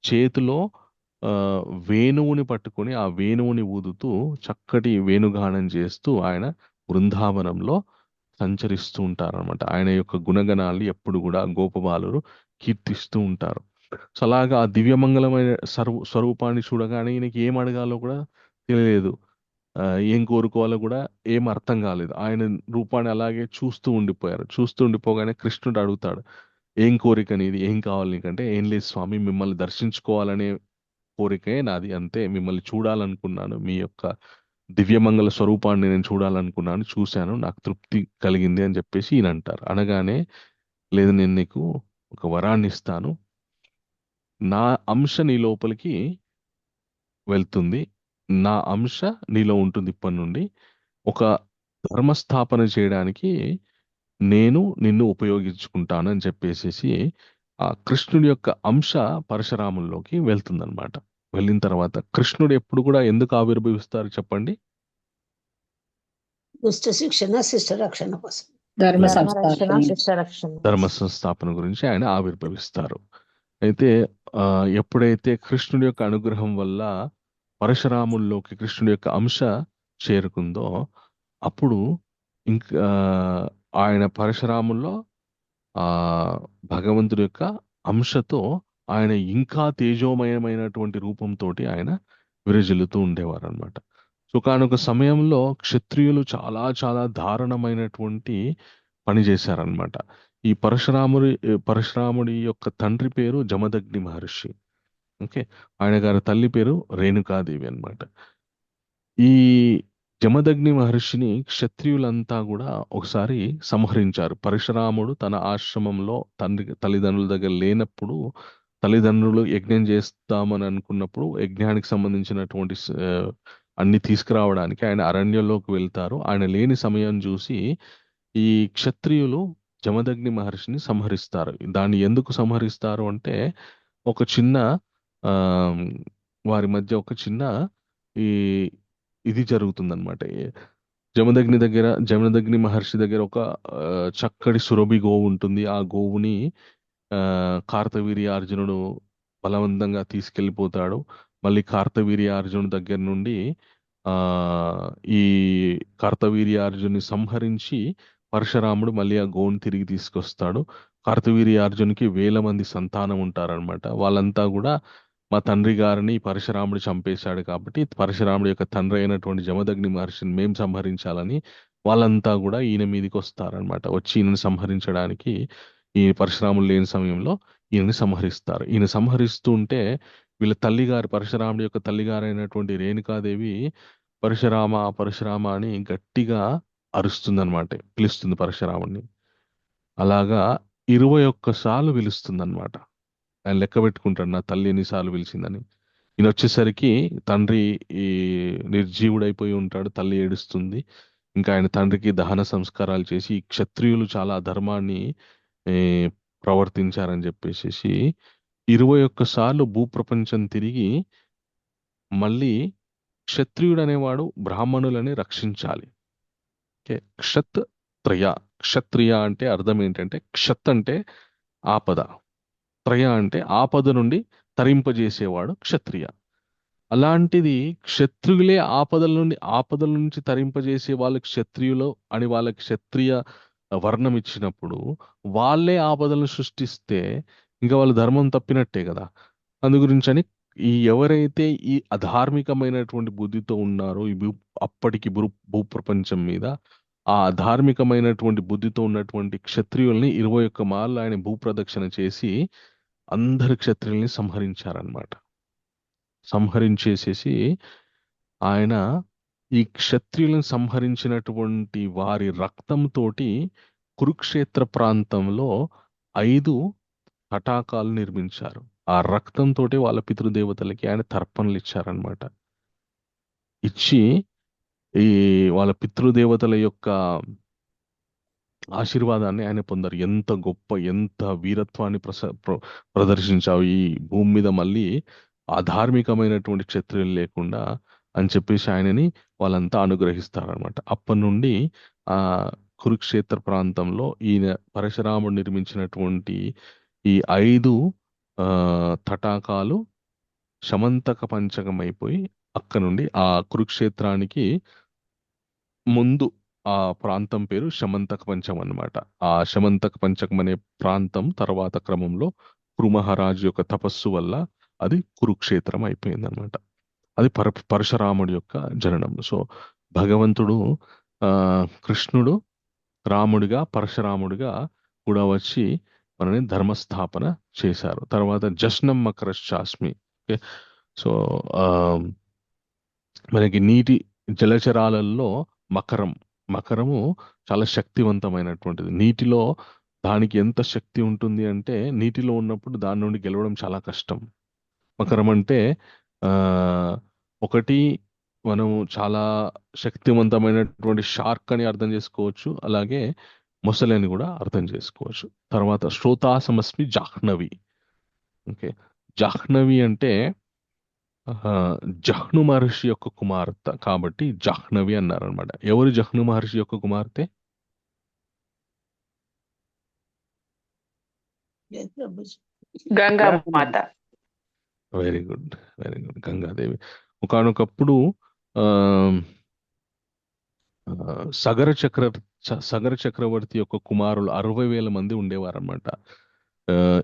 చేతిలో వేణువుని పట్టుకొని ఆ వేణువుని ఊదుతూ చక్కటి వేణుగానం చేస్తూ ఆయన బృందావనంలో సంచరిస్తూ ఉంటారనమాట. ఆయన యొక్క గుణగణాలు ఎప్పుడు కూడా గోపబాలురు కీర్తిస్తూ ఉంటారు. సో అలాగా ఆ దివ్యమంగళమైన స్వరూపాన్ని చూడగానే ఈయనకి ఏం అడగాలో కూడా తెలియలేదు, ఏం కోరుకోవాలో కూడా ఏం అర్థం కాలేదు. ఆయన రూపాన్ని అలాగే చూస్తూ ఉండిపోయారు. చూస్తూ ఉండిపోగానే కృష్ణుడు అడుగుతాడు, ఏం కోరిక నీది, ఏం కావాలి నీకంటే, ఏం లేదు స్వామి, మిమ్మల్ని దర్శించుకోవాలనే కోరికే నాది, అంతే. మిమ్మల్ని చూడాలనుకున్నాను, మీ యొక్క దివ్యమంగళ స్వరూపాన్ని నేను చూడాలనుకున్నాను, చూశాను, నాకు తృప్తి కలిగింది అని చెప్పేసి ఈయన అంటారు. అనగానే, లేదు నేను నీకు ఒక వరాన్ని ఇస్తాను, నా అంశ నీ లోపలికి వెళ్తుంది, నా అంశ నీలో ఉంటుంది ఇప్పటి నుండి. ఒక ధర్మస్థాపన చేయడానికి నేను నిన్ను ఉపయోగించుకుంటాను అని చెప్పేసి ఆ కృష్ణుడి యొక్క అంశ పరశురాముల్లోకి వెళ్తుందన్నమాట. వెళ్ళిన తర్వాత కృష్ణుడు ఎప్పుడు కూడా ఎందుకు ఆవిర్భవిస్తారు చెప్పండి? దుష్ట శిక్షణ శిష్ట రక్షణ కోసం. ధర్మ ధర్మరక్షణ సంస్థాపన. శిష్ట రక్షణ. ధర్మ సంస్థాపన గురించి ఆయన ఆవిర్భవిస్తారు. అయితే ఎప్పుడైతే కృష్ణుడి యొక్క అనుగ్రహం వల్ల పరశురాముల్లోకి కృష్ణుడి యొక్క అంశ చేరుకుందో అప్పుడు ఇంకా ఆయన పరశురాముల్లో ఆ భగవంతుడి యొక్క అంశతో ఆయన ఇంకా తేజోమయమైనటువంటి రూపంతో ఆయన విరజిల్లుతూ ఉండేవారు అనమాట. సో కానొక సమయంలో క్షత్రియులు చాలా చాలా దారుణమైనటువంటి పని చేశారనమాట. ఈ పరశురాముడి యొక్క తండ్రి పేరు జమదగ్ని మహర్షి. ఓకే, ఆయన గారి తల్లి పేరు రేణుకాదేవి అన్నమాట. ఈ జమదగ్ని మహర్షిని క్షత్రియులంతా కూడా ఒకసారి సంహరించారు. పరశురాముడు తన ఆశ్రమంలో తల్లిదండ్రుల దగ్గర లేనప్పుడు, తల్లిదండ్రులు యజ్ఞం చేస్తామని అనుకున్నప్పుడు యజ్ఞానికి సంబంధించినటువంటి అన్ని తీసుకురావడానికి ఆయన అరణ్యంలోకి వెళ్తారు. ఆయన లేని సమయం చూసి ఈ క్షత్రియులు జమదగ్ని మహర్షిని సంహరిస్తారు. దాన్ని ఎందుకు సంహరిస్తారు అంటే ఒక చిన్న వారి మధ్య ఒక చిన్న ఈ ఇది జరుగుతుందన్నమాట. జమదగ్ని మహర్షి దగ్గర ఒక చక్కటి సురభి గోవు ఉంటుంది. ఆ గోవుని కార్తవీర్యార్జునుడు బలవంతంగా తీసుకెళ్ళిపోతాడు. మళ్ళీ కార్తవీర్యార్జునుడి దగ్గర నుండి ఈ కార్తవీర్యార్జున్ని సంహరించి పరశురాముడు మళ్ళీ ఆ గోవుని తిరిగి తీసుకొస్తాడు. కార్తవీర్యార్జునికి 1000 మంది సంతానం ఉంటారనమాట. వాళ్ళంతా కూడా మా తండ్రి గారిని పరశురాముడు చంపేశాడు కాబట్టి పరశురాముడి యొక్క తండ్రి అయినటువంటి జమదగ్ని మహర్షిని మేం సంహరించాలని వాళ్ళంతా కూడా ఈయన మీదకి వస్తారనమాట. వచ్చి ఈయనని సంహరించడానికి ఈ పరశురాముడు లేని సమయంలో ఈయనని సంహరిస్తారు. ఈయన సంహరిస్తూ ఉంటే వీళ్ళ తల్లిగారు, పరశురాముడి యొక్క తల్లిగారు అయినటువంటి రేణుకాదేవి పరశురామ పరశురామ అని గట్టిగా అరుస్తుందన్నమాట, పిలుస్తుంది పరశురాముడిని. అలాగా 21 సార్లు పిలుస్తుందన్నమాట. ఆయన లెక్క పెట్టుకుంటాడు, నా తల్లి ఎన్నిసార్లు పిలిచిందని. ఈయన వచ్చేసరికి తండ్రి ఈ నిర్జీవుడైపోయి ఉంటాడు, తల్లి ఏడుస్తుంది. ఇంకా ఆయన తండ్రికి దహన సంస్కారాలు చేసి క్షత్రియులు చాలా ధర్మాన్ని ప్రవర్తించారని చెప్పేసి 21 సార్లు భూప్రపంచం తిరిగి మళ్ళీ క్షత్రియుడు అనేవాడు బ్రాహ్మణులని రక్షించాలి. క్షత్రియ అంటే అర్థం ఏంటంటే, క్షత్ అంటే ఆపద, త్రయ అంటే ఆపద నుండి తరింపజేసేవాడు క్షత్రియ. అలాంటిది క్షత్రియులే ఆపదల నుంచి తరింపజేసే వాళ్ళు క్షత్రియులు అని వాళ్ళకి క్షత్రియ వర్ణం ఇచ్చినప్పుడు వాళ్ళే ఆపదలను సృష్టిస్తే ఇంకా వాళ్ళు ధర్మం తప్పినట్టే కదా. అందుగురించని ఎవరైతే ఈ అధార్మికమైనటువంటి బుద్ధితో ఉన్నారో అప్పటికి భూప్రపంచం మీద ఆ ధార్మికమైనటువంటి బుద్ధితో ఉన్నటువంటి క్షత్రియుల్ని 21 మార్లు ఆయన భూప్రదక్షిణ చేసి అందరి క్షత్రియుల్ని సంహరించారనమాట. సంహరించేసేసి ఆయన ఈ క్షత్రియులను సంహరించినటువంటి వారి రక్తంతోటి కురుక్షేత్ర ప్రాంతంలో 5 తటాకాలు నిర్మించారు. ఆ రక్తంతో వాళ్ళ పితృదేవతలకి ఆయన తర్పణలు ఇచ్చారనమాట. ఇచ్చి ఈ వాళ్ళ పితృదేవతల యొక్క ఆశీర్వాదాన్ని ఆయన పొందారు. ఎంత గొప్ప, ఎంత వీరత్వాన్ని ప్రదర్శించావు, ఈ భూమి మీద మళ్ళీ అధార్మికమైనటువంటి క్షత్రియులు లేకుండా అని చెప్పేసి ఆయనని వాళ్ళంతా అనుగ్రహిస్తారనమాట. అప్పటి నుండి ఆ కురుక్షేత్ర ప్రాంతంలో ఈయన పరశురాముడు నిర్మించినటువంటి ఈ 5 తటాకాలు శమంతక పంచకం అయిపోయి అక్కడ నుండి ఆ కురుక్షేత్రానికి ముందు ఆ ప్రాంతం పేరు శమంతక పంచం అన్నమాట. ఆ శమంతక పంచకం అనే ప్రాంతం తర్వాత క్రమంలో కురుమహారాజు యొక్క తపస్సు వల్ల అది కురుక్షేత్రం అయిపోయింది అనమాట. అది పరశురాముడి యొక్క జననం. సో భగవంతుడు కృష్ణుడు రాముడిగా పరశురాముడిగా కూడా వచ్చి మనని ధర్మస్థాపన చేశారు. తర్వాత జశ్నం మకరశ్చాస్మి. ఓకే, సో మనకి నీటి జలచరాలలో మకరము చాలా శక్తివంతమైనటువంటిది. నీటిలో దానికి ఎంత శక్తి ఉంటుంది అంటే నీటిలో ఉన్నప్పుడు దాని నుండి గెలవడం చాలా కష్టం. మకరం అంటే ఒకటి మనము చాలా శక్తివంతమైనటువంటి షార్క్ అని అర్థం చేసుకోవచ్చు, అలాగే మొసలి అని కూడా అర్థం చేసుకోవచ్చు. తర్వాత శ్రోతాసమస్మి జాహ్నవి. ఓకే, జాహ్నవి అంటే జహ్ను మహర్షి యొక్క కుమార్తె కాబట్టి జాహ్నవి అన్నారనమాట. ఎవరు జహ్ను మహర్షి యొక్క కుమార్తె? గంగా మాత. Very good, very good, Gangadevi. ఒకానొకప్పుడు సగర చక్రవర్తి యొక్క కుమారులు 60,000 మంది ఉండేవారనమాట.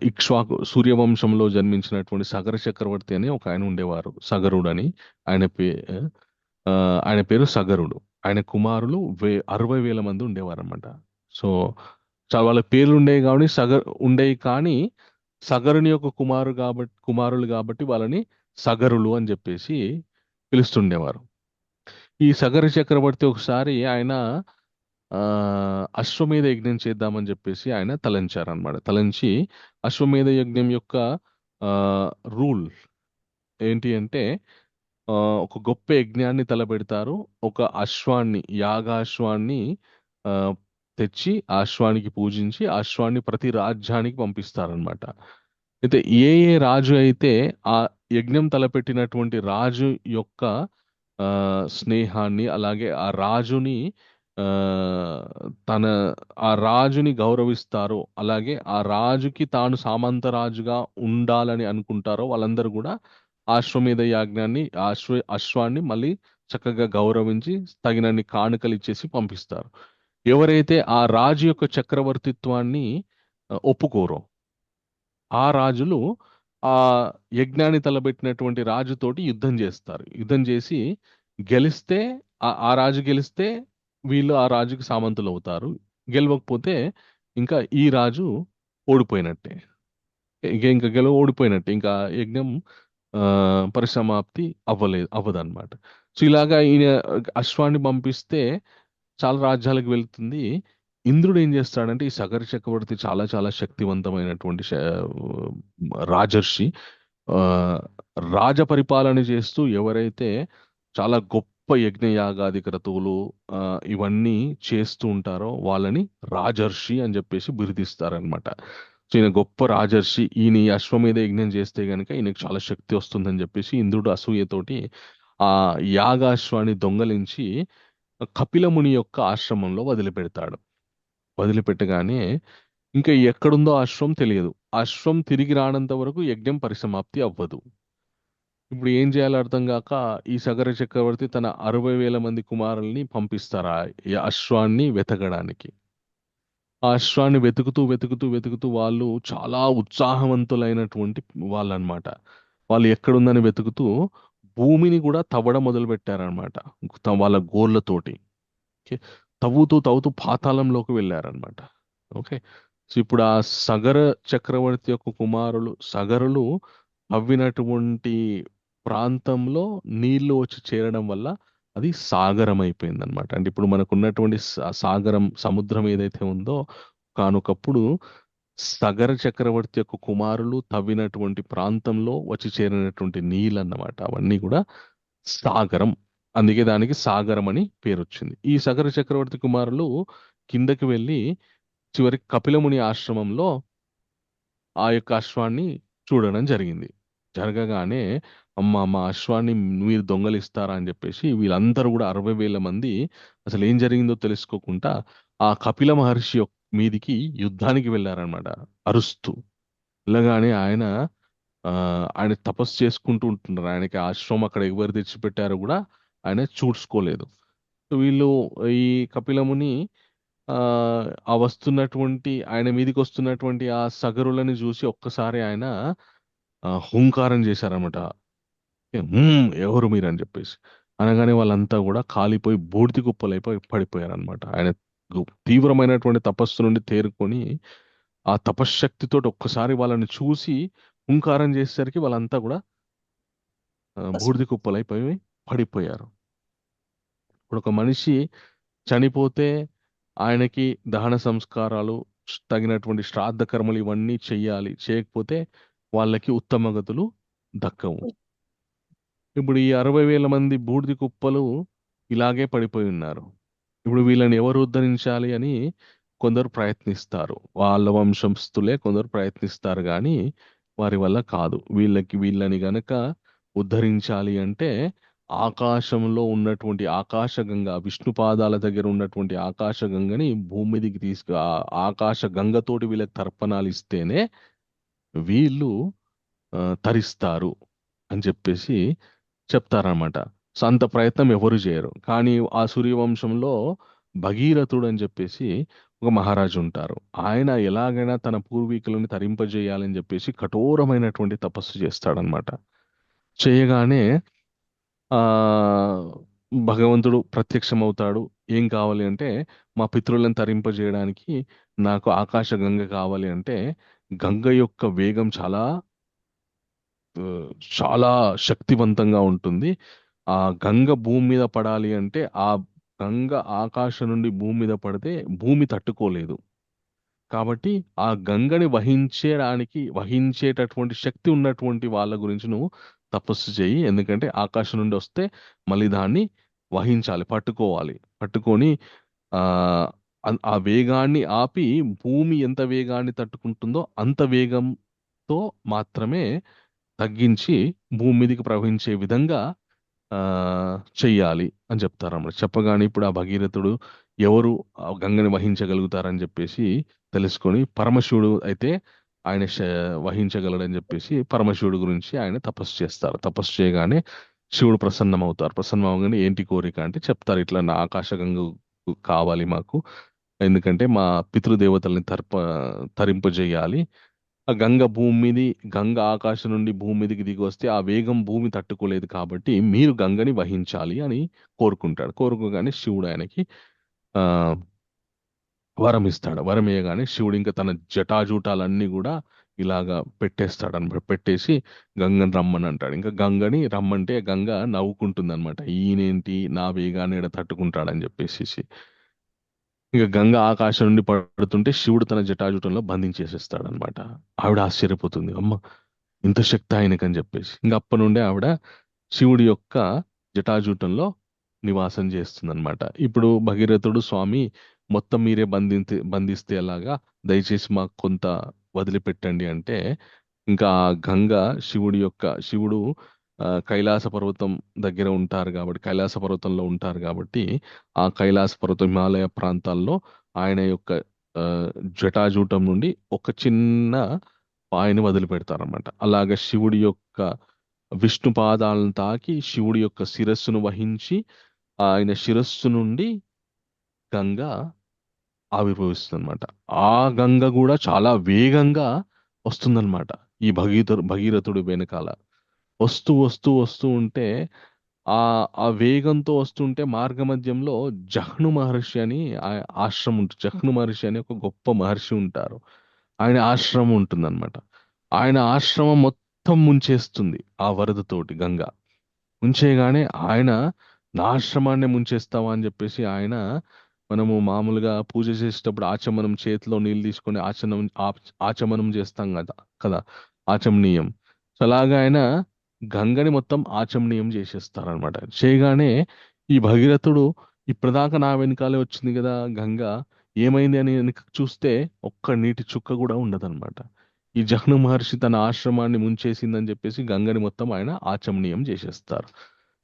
ఇక్ష్వాకు సూర్యవంశంలో జన్మించినటువంటి సగర చక్రవర్తి అని ఒక ఆయన ఉండేవారు, సగరుడు అని. ఆయన పేరు సగరుడు. ఆయన కుమారులు 60,000 మంది ఉండేవారనమాట. సో చాలా వాళ్ళ పేర్లు ఉండేవి కానీ సగరుని యొక్క కుమారులు కాబట్టి వాళ్ళని సగరులు అని చెప్పేసి పిలుస్తుండేవారు. ఈ సగర చక్రవర్తి ఒకసారి ఆయన అశ్వమేధ యజ్ఞం చేద్దామని చెప్పేసి ఆయన తలంచి అశ్వమేధ యజ్ఞం యొక్క రూల్ ఏంటి అంటే ఒక గొప్ప యజ్ఞాన్ని తలపెడతారు. ఒక యాగాశ్వాన్ని తెచ్చి ఆ అశ్వానికి పూజించి ఆ అశ్వాన్ని ప్రతి రాజ్యానికి పంపిస్తారనమాట. అయితే ఏ రాజు అయితే ఆ యజ్ఞం తలపెట్టినటువంటి రాజు యొక్క స్నేహాన్ని, అలాగే ఆ రాజుని గౌరవిస్తారో, అలాగే ఆ రాజుకి తాను సామంతరాజుగా ఉండాలని అనుకుంటారో వాళ్ళందరూ కూడా అశ్వమేధ యాజ్ఞాన్ని అశ్వాన్ని మళ్ళీ చక్కగా గౌరవించి తగినన్ని కానుకలు ఇచ్చేసి పంపిస్తారు. ఎవరైతే ఆ రాజు యొక్క చక్రవర్తిత్వాన్ని ఒప్పుకోరో ఆ రాజులు ఆ యజ్ఞాన్ని తలబెట్టినటువంటి రాజుతోటి యుద్ధం చేస్తారు. యుద్ధం చేసి గెలిస్తే ఆ రాజు గెలిస్తే వీళ్ళు ఆ రాజుకి సామంతులు అవుతారు. గెలవకపోతే ఇంకా ఈ రాజు ఓడిపోయినట్టే, ఓడిపోయినట్టే, ఇంకా యజ్ఞం పరిసమాప్తి అవ్వదన్నమాట. సో ఇలాగా ఈయన అశ్వాన్ని పంపిస్తే చాలా రాజ్యాలకు వెళ్తుంది. ఇంద్రుడు ఏం చేస్తాడంటే ఈ సగర చక్రవర్తి చాలా చాలా శక్తివంతమైనటువంటి రాజర్షి. రాజ పరిపాలన చేస్తూ ఎవరైతే చాలా గొప్ప యజ్ఞయాగాది క్రతువులు ఇవన్నీ చేస్తూ ఉంటారో వాళ్ళని రాజర్షి అని చెప్పేసి బిరుదిస్తారనమాట. సో ఈయన గొప్ప రాజర్షి, ఈయన ఈ అశ్వమేధ యజ్ఞం చేస్తే గనక ఈయనకు చాలా శక్తి వస్తుందని చెప్పేసి ఇంద్రుడు అసూయతోటి ఆ యాగాశ్వాన్ని దొంగలించి కపిలముని యొక్క ఆశ్రమంలో వదిలిపెట్టగానే ఇంకా ఎక్కడుందో అశ్వం తెలియదు. అశ్వం తిరిగి రానంత వరకు యజ్ఞం పరిసమాప్తి అవ్వదు. ఇప్పుడు ఏం చేయాలో అర్థం కాక ఈ సగర చక్రవర్తి తన 60,000 మంది కుమారుల్ని పంపిస్తారు ఆ అశ్వాన్ని వెతకడానికి. ఆ అశ్వాన్ని వెతుకుతూ వాళ్ళు చాలా ఉత్సాహవంతులైనటువంటి వాళ్ళనమాట. వాళ్ళు ఎక్కడుందని వెతుకుతూ భూమిని కూడా తవ్వడం మొదలు పెట్టారనమాట వాళ్ళ గోర్లతోటి. ఓకే, తవ్వుతూ పాతాళంలోకి వెళ్ళారనమాట. ఓకే, సో ఇప్పుడు ఆ సగర చక్రవర్తి యొక్క సగరులు తవ్వినటువంటి ప్రాంతంలో నీళ్లు వచ్చి చేరడం వల్ల అది సాగరం అయిపోయింది అనమాట. అంటే ఇప్పుడు మనకు ఉన్నటువంటి సముద్రం ఏదైతే ఉందో కానొకప్పుడు సగర చక్రవర్తి యొక్క కుమారులు తవ్వినటువంటి ప్రాంతంలో వచ్చి చేరినటువంటి నీళ్ళు అన్నమాట. అవన్నీ కూడా సాగరం, అందుకే దానికి సాగరం అని పేరు వచ్చింది. ఈ సగర చక్రవర్తి కుమారులు కిందకి వెళ్ళి చివరికి కపిలముని ఆశ్రమంలో ఆ యొక్క అశ్వాన్ని చూడడం జరిగింది. జరగగానే అమ్మ మా అశ్వాన్ని మీరు దొంగలిస్తారా అని చెప్పేసి వీళ్ళందరూ కూడా 60,000 మంది అసలు ఏం జరిగిందో తెలుసుకోకుండా ఆ కపిల మహర్షి మీదికి యుద్ధానికి వెళ్ళారనమాట అరుస్తూ. వెళ్ళగానే ఆ, ఆయన తపస్సు చేసుకుంటూ ఉంటున్నారు. ఆయనకి ఆశ్రమం అక్కడ ఎవరు తెచ్చిపెట్టారో కూడా ఆయన చూసుకోలేదు. సో వీళ్ళు ఈ కపిలముని ఆ ఆ వస్తున్నటువంటి ఆయన మీదకి వస్తున్నటువంటి ఆ సగరులని చూసి ఒక్కసారి ఆయన హుంకారం చేశారనమాట. ఎవరు మీరు అని చెప్పేసి అనగానే వాళ్ళంతా కూడా కాలిపోయి బూడిద కుప్పలైపోయి పడిపోయారనమాట. ఆయన తీవ్రమైనటువంటి తపస్సు నుండి తేరుకొని ఆ తపశ్శక్తితో ఒక్కసారి వాళ్ళని చూసి హుంకారం చేసేసరికి వాళ్ళంతా కూడా బూడిద కుప్పలైపోయి పడిపోయారు. ఇప్పుడు ఒక మనిషి చనిపోతే ఆయనకి దహన సంస్కారాలు తగినటువంటి శ్రాద్ధ కర్మలు ఇవన్నీ చెయ్యాలి. చేయకపోతే వాళ్ళకి ఉత్తమ గతులు దక్కవు. ఇప్పుడు ఈ 60,000 మంది బూడిద కుప్పలు ఇలాగే పడిపోయి ఉన్నారు. ఇప్పుడు వీళ్ళని ఎవరు ఉద్ధరించాలి అని కొందరు ప్రయత్నిస్తారు. వాళ్ళ వంశస్థులే కొందరు ప్రయత్నిస్తారు కానీ వారి వల్ల కాదు. వీళ్ళని గనక ఉద్ధరించాలి అంటే ఆకాశంలో ఉన్నటువంటి ఆకాశగంగ, విష్ణు పాదాల దగ్గర ఉన్నటువంటి ఆకాశగంగని భూమి మీదకి ఆకాశ గంగతోటి వీళ్ళకి తర్పణాలు ఇస్తేనే వీళ్ళు తరిస్తారు అని చెప్పేసి చెప్తారన్నమాట. సో అంత ప్రయత్నం ఎవరు చేయరు. కానీ ఆ సూర్యవంశంలో భగీరథుడు అని చెప్పేసి ఒక మహారాజు ఉంటారు. ఆయన ఎలాగైనా తన పూర్వీకులను తరింపజేయాలని చెప్పేసి కఠోరమైనటువంటి తపస్సు చేస్తాడనమాట. చేయగానే ఆ భగవంతుడు ప్రత్యక్షమవుతాడు. ఏం కావాలి అంటే మా పితృలను తరింపజేయడానికి నాకు ఆకాశ గంగ కావాలి అంటే గంగ యొక్క వేగం చాలా చాలా శక్తివంతంగా ఉంటుంది. ఆ గంగ భూమి మీద పడాలి అంటే ఆ గంగ ఆకాశం నుండి భూమి మీద పడితే భూమి తట్టుకోలేదు. కాబట్టి ఆ గంగని వహించేటటువంటి శక్తి ఉన్నటువంటి వాళ్ళ గురించి నువ్వు తపస్సు చేయి. ఎందుకంటే ఆకాశం నుండి వస్తే మళ్ళీ దాన్ని వహించాలి, పట్టుకొని ఆ ఆ వేగాన్ని ఆపి భూమి ఎంత వేగాన్ని తట్టుకుంటుందో అంత వేగంతో మాత్రమే తగ్గించి భూమి మీదకి ప్రవహించే విధంగా ఆ చెయ్యాలి అని చెప్తారన్నమాట. చెప్పగానే ఇప్పుడు ఆ భగీరథుడు ఎవరు ఆ గంగని వహించగలుగుతారని చెప్పేసి తెలుసుకొని పరమశివుడు అయితే ఆయన వహించగలడని చెప్పేసి పరమశివుడు గురించి ఆయన తపస్సు చేస్తారు. తపస్సు చేయగానే శివుడు ప్రసన్నమవుతారు. ప్రసన్నమవగానే ఏంటి కోరిక అంటే చెప్తారు, ఇట్లా నా ఆకాశగంగ కావాలి మాకు, ఎందుకంటే మా పితృదేవతల్ని తరింపజేయాలి. ఆ గంగ ఆకాశం నుండి భూమి మీదకి దిగి వస్తే ఆ వేగం భూమి తట్టుకోలేదు కాబట్టి మీరు గంగని వహించాలి అని కోరుకుంటాడు. కోరుకోగానే శివుడు ఆయనకి ఆ వరం ఇస్తాడు. వరం ఇయ్యగానే శివుడు ఇంకా తన జటాజూటాలన్నీ కూడా ఇలాగా పెట్టేస్తాడు అనమాట. పెట్టేసి గంగని రమ్మని అంటాడు. ఇంకా గంగని రమ్మంటే గంగ నవ్వుకుంటుంది అనమాట. ఈయనేంటి నా వేగాన్ని ఈడ తట్టుకుంటాడని చెప్పేసి ఇక గంగ ఆకాశం నుండి పడుతుంటే శివుడు తన జటాజూటంలో బంధించేసేస్తాడు అనమాట. ఆవిడ ఆశ్చర్యపోతుంది, అమ్మ ఇంత శక్తి ఆయనకని చెప్పేసి. ఇంక అప్పటి నుండే ఆవిడ శివుడి యొక్క జటాజూటంలో నివాసం చేస్తుందన్నమాట. ఇప్పుడు భగీరథుడు, స్వామి మొత్తం మీరే బంధిస్తే ఎలాగా, దయచేసి మాకు కొంత వదిలిపెట్టండి అంటే ఇంకా గంగ శివుడు కైలాస పర్వతం దగ్గర ఉంటారు కాబట్టి, కైలాస పర్వతంలో ఉంటారు కాబట్టి ఆ కైలాస పర్వతం హిమాలయ ప్రాంతాల్లో ఆయన యొక్క జటాజూటం నుండి ఒక చిన్న పాయని వదిలిపెడతారన్నమాట. అలాగ శివుడి యొక్క విష్ణు పాదాలను తాకి శివుడి యొక్క శిరస్సును వహించి ఆయన శిరస్సు నుండి గంగ ఆవిర్భవిస్తుంది అనమాట. ఆ గంగ కూడా చాలా వేగంగా వస్తుందన్నమాట. ఈ భగీరథుడు వెనకాల వస్తూ వస్తూ వస్తూ ఉంటే ఆ వేగంతో వస్తుంటే మార్గమధ్యంలో జహ్ను మహర్షి అని ఆశ్రమం ఉంటుంది. జహ్ను మహర్షి అని ఒక గొప్ప మహర్షి ఉంటారు. ఆయన ఆశ్రమం ఉంటుందన్నమాట. ఆయన ఆశ్రమం మొత్తం ముంచేస్తుంది ఆ వరదతోటి గంగ. ముంచేయగానే ఆయన నా ఆశ్రమాన్ని ముంచేస్తావా అని చెప్పేసి మనము మామూలుగా పూజ చేసేటప్పుడు ఆచమనం చేతిలో నీళ్ళు తీసుకొని ఆచమనం చేస్తాం కదా ఆచమనీయం. సో అలాగా ఆయన గంగని మొత్తం ఆచమనీయం చేసేస్తారనమాట. చేయగానే ఈ భగీరథుడు ఇప్పటిదాకా నా వెనకాలే వచ్చింది కదా గంగ, ఏమైంది అని వెనక్కి చూస్తే ఒక్క నీటి చుక్క కూడా ఉండదన్నమాట. ఈ జహ్ను మహర్షి తన ఆశ్రమాన్ని ముంచేసిందని చెప్పేసి గంగని మొత్తం ఆయన ఆచమనీయం చేసేస్తారు.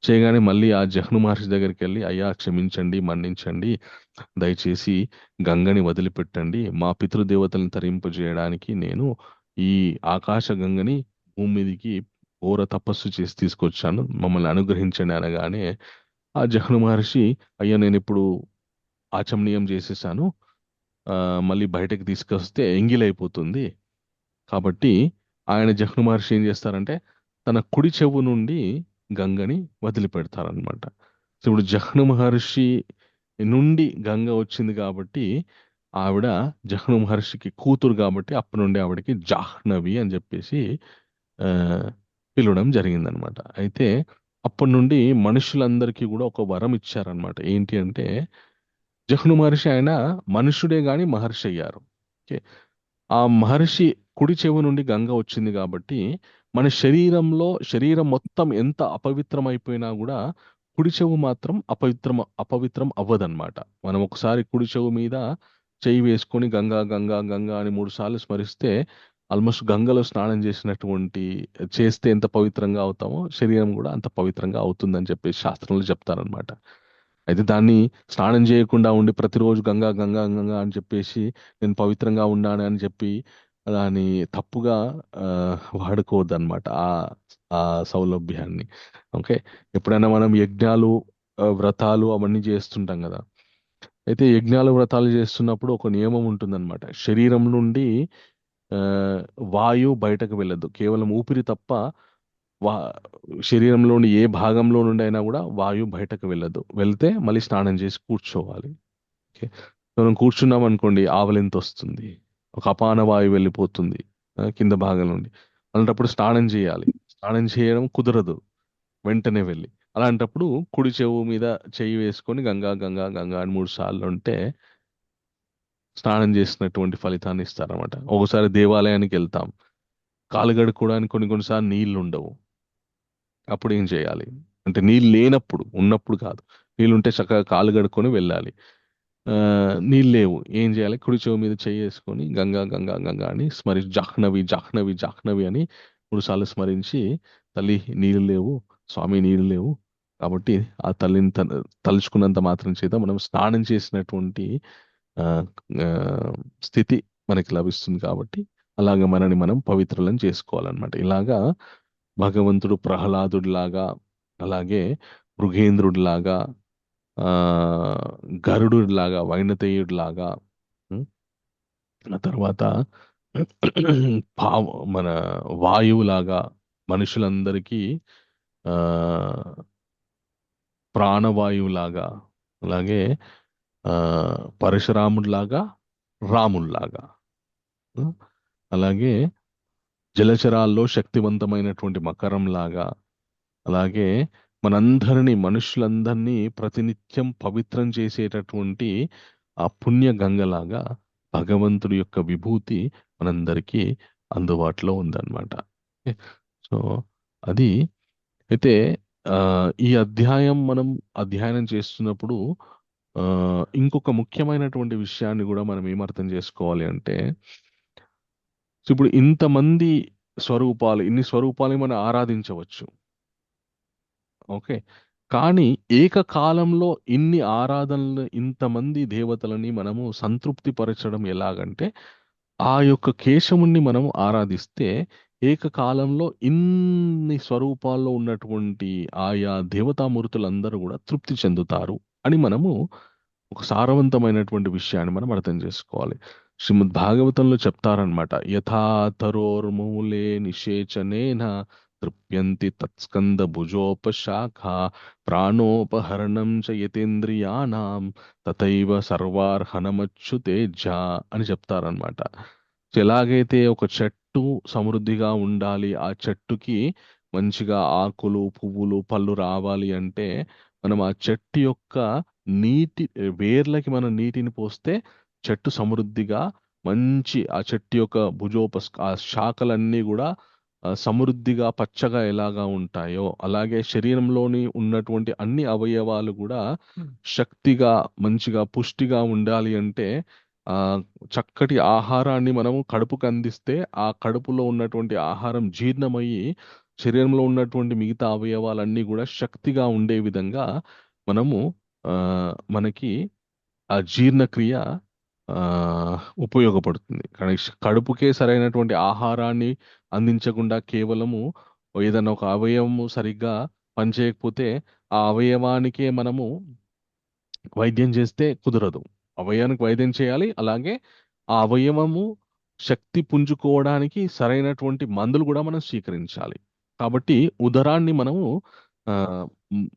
చేయగానే మళ్ళీ ఆ జహ్ను మహర్షి దగ్గరికి వెళ్ళి, అయ్యా క్షమించండి, మన్నించండి, దయచేసి గంగని వదిలిపెట్టండి, మా పితృదేవతలను తరింపజేయడానికి నేను ఈ ఆకాశ గంగని భూమి మీదికి ఘోర తపస్సు చేసి తీసుకొచ్చాను, మమ్మల్ని అనుగ్రహించండి అనగానే ఆ జహ్ను మహర్షి, అయ్యా నేను ఇప్పుడు ఆచమనీయం చేసేసాను, మళ్ళీ బయటకు తీసుకొస్తే ఎంగిలైపోతుంది. కాబట్టి ఆయన జహ్ను మహర్షి ఏం చేస్తారంటే తన కుడి చెవు నుండి గంగని వదిలిపెడతారనమాట. సో ఇప్పుడు జహ్ను మహర్షి నుండి గంగ వచ్చింది కాబట్టి ఆవిడ జహ్ను మహర్షికి కూతురు కాబట్టి అప్పటి నుండి ఆవిడకి జాహ్నవి అని చెప్పేసి ఆ, పిలవడం జరిగిందనమాట. అయితే అప్పటి నుండి మనుషులందరికీ కూడా ఒక వరం ఇచ్చారనమాట. ఏంటి అంటే జహ్ను మహర్షి ఆయన మనుషుడే గాని మహర్షి అయ్యారు. ఓకే, ఆ మహర్షి కుడి చెవి నుండి గంగ వచ్చింది కాబట్టి మన శరీరం మొత్తం ఎంత అపవిత్రమైపోయినా కూడా కుడి చెవు మాత్రం అపవిత్రం అవ్వదన్నమాట. మనం ఒకసారి కుడి చెవు మీద చెయ్యి వేసుకొని గంగా గంగా గంగా అని 3 సార్లు స్మరిస్తే ఆల్మోస్ట్ గంగలో స్నానం చేస్తే ఎంత పవిత్రంగా అవుతామో శరీరం కూడా అంత పవిత్రంగా అవుతుందని చెప్పేసి శాస్త్రంలో చెప్తారనమాట. అయితే దాన్ని స్నానం చేయకుండా ఉండి ప్రతిరోజు గంగా గంగా గంగా అని చెప్పేసి నేను పవిత్రంగా ఉన్నాను అని చెప్పి దాన్ని తప్పుగా వాడుకోవద్దన్నమాట ఆ ఆ సౌలభ్యాన్ని. ఓకే, ఎప్పుడైనా మనం యజ్ఞాలు వ్రతాలు అవన్నీ చేస్తుంటాం కదా. అయితే యజ్ఞాలు వ్రతాలు చేస్తున్నప్పుడు ఒక నియమం ఉంటుందన్నమాట. శరీరం నుండి ఆ, వాయువు బయటకు వెళ్ళదు, కేవలం ఊపిరి తప్ప వా శరీరంలోని ఏ భాగంలో నుండి అయినా కూడా వాయువు బయటకు వెళ్ళదు. వెళ్తే మళ్ళీ స్నానం చేసి కూర్చోవాలి. ఓకే, మనం కూర్చున్నాం అనుకోండి, ఆవలింత వస్తుంది, ఒక అపాన వాయువు వెళ్ళిపోతుంది కింద భాగం నుండి. అలాంటప్పుడు స్నానం చేయాలి. స్నానం చేయడం కుదరదు వెంటనే వెళ్ళి. అలాంటప్పుడు కుడి చెవు మీద చెయ్యి వేసుకొని గంగా గంగా గంగా అని 3 సార్లు ఉంటే స్నానం చేసినటువంటి ఫలితాన్ని ఇస్తారన్నమాట. ఒకసారి దేవాలయానికి వెళ్తాం, కాలు కడుక్కోవడానికి కొన్నిసార్లు నీళ్లు ఉండవు. అప్పుడు ఏం చేయాలి అంటే నీళ్ళు లేనప్పుడు, ఉన్నప్పుడు కాదు, నీళ్ళుంటే చక్కగా కాలు కడుక్కొని వెళ్ళాలి. నీళ్ళు లేవు, ఏం చేయాలి? కుడి చెవు మీద చేసుకొని గంగా గంగా గంగా అని జాహ్నవి జాహ్నవి జాహ్నవి అని 3 సార్లు స్మరించి, తల్లి నీళ్ళు లేవు, స్వామి నీళ్ళు లేవు, కాబట్టి ఆ తల్లిని తలుచుకున్నంత మాత్రం చేత మనం స్నానం చేసినటువంటి ఆ, ఆ, స్థితి మనకి లభిస్తుంది. కాబట్టి అలాగ మనని మనం పవిత్రులను చేసుకోవాలన్నమాట. ఇలాగా భగవంతుడు ప్రహ్లాదుడిలాగా, అలాగే మృగేంద్రుడిలాగా, ఆ గరుడులాగా, వైనతేయుడిలాగా, ఉం, ఆ తర్వాత పావు మన వాయువులాగా మనుషులందరికీ ఆ ప్రాణవాయువులాగా, అలాగే ఆ పరశురాముడిలాగా, రాముడిలాగా, ఉం, అలాగే జలచరాల్లో శక్తివంతమైనటువంటి మకరంలాగా, అలాగే మనుషులందరినీ ప్రతినిత్యం పవిత్రం చేసేటటువంటి ఆ పుణ్య గంగలాగా భగవంతుడి యొక్క విభూతి మనందరికీ అందుబాటులో ఉందన్నమాట. ఓకే, సో అది అయితే ఆ, ఈ అధ్యాయం మనం అధ్యయనం చేస్తున్నప్పుడు ఆ, ఇంకొక ముఖ్యమైనటువంటి విషయాన్ని కూడా మనం ఏమర్థం చేసుకోవాలి అంటే, సో ఇప్పుడు ఇంతమంది ఇన్ని స్వరూపాలు మనం ఆరాధించవచ్చు. ఓకే, కానీ ఏకకాలంలో ఇన్ని ఆరాధనలు, ఇంతమంది దేవతలని మనము సంతృప్తి పరచడం ఎలాగంటే, ఆ యొక్క కేశవుణ్ణి మనం ఆరాధిస్తే ఏకకాలంలో ఇన్ని స్వరూపాల్లో ఉన్నటువంటి ఆయా దేవతామూర్తులందరూ కూడా తృప్తి చెందుతారు అని మనము ఒక సారవంతమైనటువంటి విషయాన్ని మనం అర్థం చేసుకోవాలి. శ్రీమద్ భాగవతంలో చెప్తారనమాట, యథాతరోర్మూలే నిషేచనేన తృప్యంతి తత్స్కంద భుజోపశాఖ ప్రాణోపహరణం చ యతేంద్రియాణం తథైవ సర్వార్హణమచ్యుతేజ అని చెప్తారనమాట. ఎలాగైతే ఒక చెట్టు సమృద్ధిగా ఉండాలి, ఆ చెట్టుకి మంచిగా ఆకులు, పువ్వులు, పళ్ళు రావాలి అంటే మనం ఆ చెట్టు యొక్క వేర్లకి మనం నీటిని పోస్తే చెట్టు సమృద్ధిగా ఆ చెట్టు యొక్క ఆ శాఖలన్నీ కూడా సమృద్ధిగా పచ్చగా ఎలాగా ఉంటాయో, అలాగే శరీరంలోని ఉన్నటువంటి అన్ని అవయవాలు కూడా శక్తిగా మంచిగా పుష్టిగా ఉండాలి అంటే ఆ చక్కటి ఆహారాన్ని మనము కడుపుకు అందిస్తే ఆ కడుపులో ఉన్నటువంటి ఆహారం జీర్ణమయ్యి శరీరంలో ఉన్నటువంటి మిగతా అవయవాలన్నీ కూడా శక్తిగా ఉండే విధంగా మనము ఆ మనకి ఆ జీర్ణక్రియ ఆ ఉపయోగపడుతుంది. కానీ కడుపుకే సరైనటువంటి ఆహారాన్ని అందించకుండా కేవలము ఏదైనా ఒక అవయవము సరిగ్గా పనిచేయకపోతే ఆ అవయవానికే మనము వైద్యం చేస్తే కుదరదు. అవయవానికి వైద్యం చేయాలి. అలాగే ఆ అవయవము శక్తి పుంజుకోవడానికి సరైనటువంటి మందులు కూడా మనం స్వీకరించాలి. కాబట్టి ఉదరాన్ని మనము ఆ, మ్,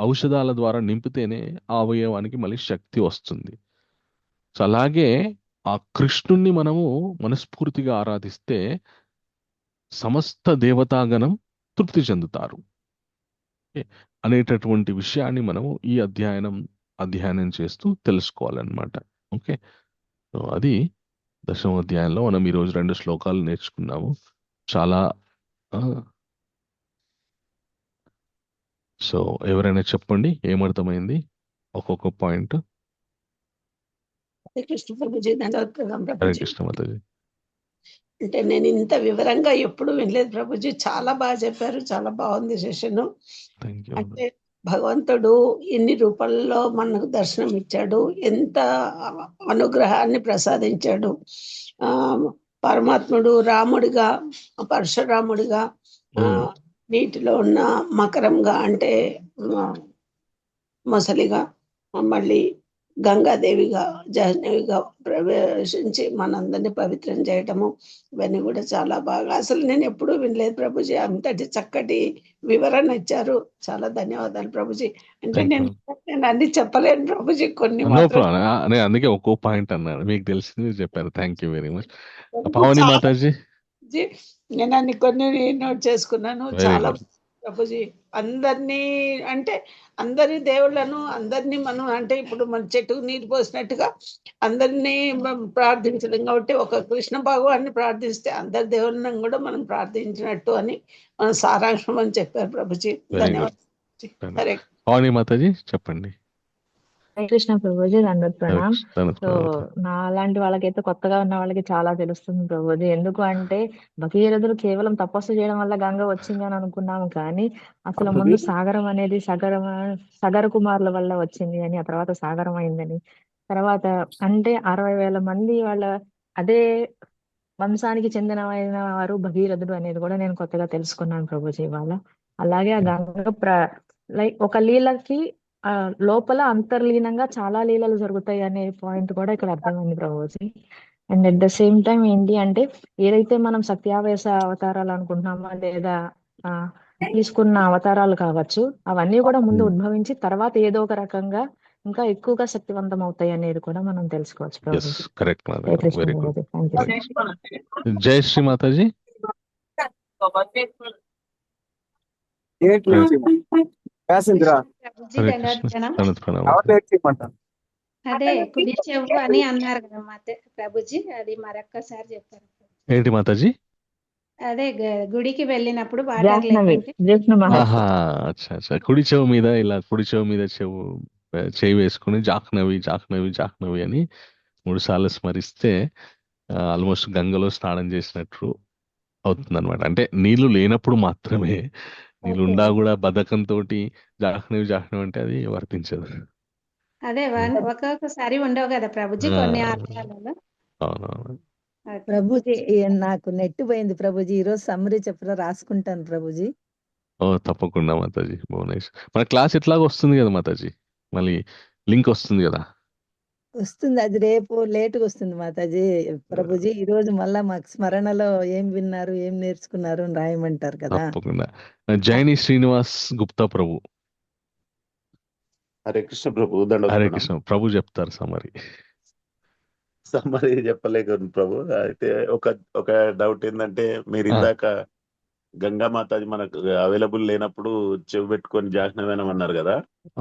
ఔషధాల ద్వారా నింపితేనే ఆ అవయవానికి మళ్ళీ శక్తి వస్తుంది. సో అలాగే ఆ కృష్ణుణ్ణి మనము మనస్ఫూర్తిగా ఆరాధిస్తే సమస్త దేవతాగణం తృప్తి చెందుతారు. ఓకే? అనేటటువంటి విషయాన్ని మనము ఈ అధ్యయనం చేస్తూ తెలుసుకోవాలన్నమాట. ఓకే, సో అది 10వ అధ్యాయంలో మనం ఈరోజు 2 శ్లోకాలు నేర్చుకున్నాము. చాలా ఆ, సో ఎవరైనా చెప్పండి ఏమర్థమైంది ఒక్కొక్క పాయింట్. హరే కృష్ణ ప్రభుజీ, ధన్యవాదాలు హరే ప్రభుజీ. కృష్ణ మాతాజీ. అంటే నేను ఇంత వివరంగా ఎప్పుడు వినలేదు ప్రభుజీ. చాలా బాగా చెప్పారు, చాలా బాగుంది సెషన్. Thank you. అంటే భగవంతుడు ఇన్ని రూపాల్లో మనకు దర్శనం ఇచ్చాడు, ఎంత అనుగ్రహాన్ని ప్రసాదించాడు. ఆ పరమాత్ముడు రాముడిగా, పరశురాముడిగా, ఆ నీటిలో ఉన్న మకరంగా అంటే మొసలిగా, మళ్ళీ గంగాదేవిగా, జాహ్నవిగా ప్రవేశించి మనందరినీ పవిత్రం చేయటము, ఇవన్నీ కూడా చాలా బాగా, అసలు నేను ఎప్పుడూ వినలేదు ప్రభుజీ. అంతటి చక్కటి వివరణ ఇచ్చారు. చాలా ధన్యవాదాలు ప్రభుజీ. అంటే థ్యాంక్ యూ. నేను అన్ని చెప్పలేను ప్రభుజీ, కొన్ని నో మాత్రం ప్రాబ్లం. నేను అందుకే ఒక్కో పాయింట్ అన్నాను, మీకు తెలిసింది మీరు చెప్పారు. Thank you very much. Pavani చాలా మాతాజీ. ప్రభుజీ. నేను అన్ని కొన్ని నోట్ చేసుకున్నాను. వెరీ చాలా గుడ్. ప్రభుజీ, అందరినీ అంటే అందరి దేవుళ్ళను అందరినీ మనం అంటే ఇప్పుడు మన చెట్టుకు నీరు పోసినట్టుగా అందరినీ ప్రార్థించడం కాబట్టి ఒక కృష్ణ భగవాన్ని ప్రార్థిస్తే అందరి దేవుళ్ళను కూడా మనం ప్రార్థించినట్టు అని మన సారాంశం అని చెప్పారు ప్రభుజీ. Very good. ధన్యవాదాలు. హరే పావని మాతాజీ చెప్పండి. హరే కృష్ణ ప్రభుజీ, దండవత్ హరే ప్రణామ్. కృష్ణ. దండవత్ సో ప్రణామాలు. నా లాంటి వాళ్ళకైతే, కొత్తగా ఉన్న వాళ్ళకి చాలా తెలుస్తుంది ప్రభుజీ. ఎందుకు అంటే భగీరథుడు కేవలం తపస్సు చేయడం వల్ల గంగ వచ్చింది అని అనుకున్నాము, కానీ అసలు ముందు సాగరం అనేది సగర కుమారుల వల్ల వచ్చింది అని, ఆ తర్వాత సాగరం అయిందని, తర్వాత అంటే 60,000 మంది వాళ్ళ అదే వంశానికి చెందిన వారు భగీరథుడు అనేది కూడా నేను కొత్తగా తెలుసుకున్నాను ప్రభుజీ ఇవాళ. అలాగే ఆ గంగ లైక్ ఒక లీలకి లోపల అంతర్లీనంగా చాలా లీలలు జరుగుతాయి అనే పాయింట్ కూడా ఇక్కడ అర్థమైంది Prabhuji. And at the same time ఏంటి అంటే, ఏదైతే మనం సత్యావేశ అవతారాలు అనుకుంటున్నామో లేదా ఆ, తీసుకున్న అవతారాలు కావచ్చు, అవన్నీ కూడా ముందు ఉద్భవించి తర్వాత ఏదో ఒక రకంగా ఇంకా ఎక్కువగా శక్తివంతం అవుతాయి అనేది కూడా మనం తెలుసుకోవచ్చు ఎస్, ప్రభుజీ. కరెక్ట్ జై మాతాజీ. Krishna very good. ప్రభుజీ. Thank you. జై శ్రీ మాతాజీ. ప్యాసింజరా ప్రభుజీ హరే దండవత్ కృష్ణ. ప్రణామ్. దండవత్ ప్రణామాలు. ఎవరు నేర్చేయమంటారు? అదే కుడి చెవు అని అన్నారు కదా ప్రభుజీ, అది మరొక్కసారి చెప్తారు. ఏంటి మాతాజీ? అదే గుడికి వెళ్ళినప్పుడు వాటర్ జాహ్నవి, లేకుంటే జ్యోత్స్న మహర్షి. ఆహా, అచ్చా అచ్చా. కుడి చెవు మీద చేయి వేసుకుని జాహ్నవి జాహ్నవి జాహ్నవి అని 3 సార్లు స్మరిస్తే ఆల్మోస్ట్ గంగలో స్నానం చేసినట్టు అవుతుందన్నమాట. అంటే నీళ్లు లేనప్పుడు మాత్రమే, నీళ్ళు ఓకే. ఉండా కూడా బద్ధకంతో జాహ్నవి జాహ్నవి అంటే అది వర్తించదు. అదే ఒక్కొక్కసారి ఉండవు కదా ప్రభుజీ ఆ, కొన్ని ఆలయాలలో. అవునవును. ఓకే. ప్రభుజీ నాకు నెట్ పోయింది ప్రభుజీ. ఈరోజు సమ్మరీ చెప్పరా, రాసుకుంటాను ప్రభుజీ. ఓ తప్పకుండా మాతాజీ. భువనేష్, మన క్లాస్ ఎట్లాగో వస్తుంది కదా మాతాజీ, మళ్ళీ లింక్ వస్తుంది కదా. వస్తుంది, అది రేపు లేటుగా వస్తుంది మాతాజీ. ప్రభుజీ ఈ రోజు మళ్ళా మాకు స్మరణలో ఏం విన్నారు, ఏం నేర్చుకున్నారు అని రాయమంటారు కదా. తప్పకుండా. జైని శ్రీనివాస్ గుప్తా ప్రభు. హరే కృష్ణ ప్రభు. దండవత్ హరే ప్రణామ్. కృష్ణ ప్రభు చెప్తారు సమ్మరి. సమ్మరి చెప్పలేక ప్రభు. అయితే ఒక డౌట్ ఏంటంటే, మీరు ఆ, ఇందాక గంగా మాతాజీ మనకు అవైలబుల్ లేనప్పుడు చెవి పెట్టుకొని జాహ్నవేనం అన్నారు కదా.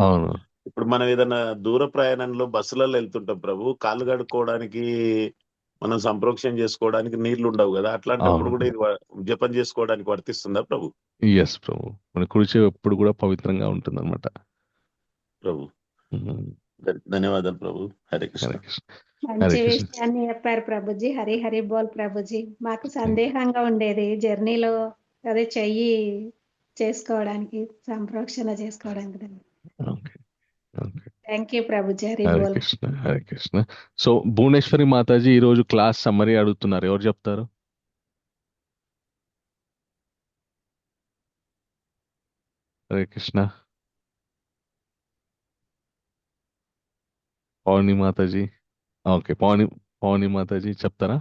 అవును. ఇప్పుడు మనం ఏదైనా దూర ప్రయాణంలో బస్సులలో వెళ్తుంటాం ప్రభు, కాళ్ళు కడుక్కోవడానికి మనం సంప్రోక్షణ చేసుకోవడానికి నీళ్లు ఉండవు కదా, అట్లాంటప్పుడు అవును. కూడా ఇది జపం చేసుకోవడానికి వర్తిస్తుందా ప్రభు? ఎస్ ప్రభు, మన కుడి చెవి ఎప్పుడు కూడా పవిత్రంగా ఉంటుంది అనమాట ప్రభు ధన్యవాదాలు ప్రభు. హరే కృష్ణ. హరే కృష్ణ. హరే మంచి కృష్ణ. విషయాన్ని చెప్పారు ప్రభుజీ. హరి హరి బోల్ ప్రభుజీ. మాకు సందేహంగా ఉండేది జర్నీలో అదే చెయ్యి చేసుకోవడానికి, సంప్రోక్షణ చేసుకోవడానికి. Okay okay. Thank you Prabhuji. Hari Hare boll. Krishna. Hare Krishna. So Bhuvaneswari Mataji ఈ రోజు క్లాస్ సమ్మరీ అడుగుతున్నారు, ఎవరు చెప్తారు? హరే కృష్ణ. పౌర్ణి మాతాజీ. ఓకే, పౌర్ణి మాతాజీ చెప్తారా?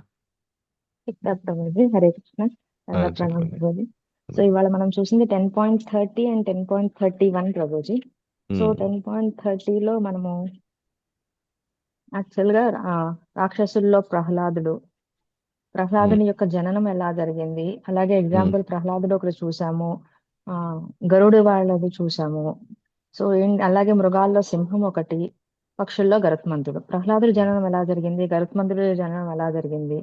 ప్రభుజీ హరే కృష్ణ. ప్రణామం చెప్పండి. ప్రభుజీ. సో ఇవాళ మనం చూసింది 10.30 అండ్ 10.31 ప్రభుజీ. సో 10.30లో మనము యాక్చువల్ గా రాక్షసుల్లో ప్రహ్లాదుని యొక్క జననం ఎలా జరిగింది, అలాగే ఎగ్జాంపుల్ ప్రహ్లాదుడు ఒకటి చూసాము, గరుడు వాళ్ళది చూసాము. సో అలాగే మృగాల్లో సింహం ఒకటి, పక్షుల్లో గరుత్మంతుడు. ప్రహ్లాదుడి జననం ఎలా జరిగింది, గరుత్మంతుడి జననం ఎలా జరిగింది,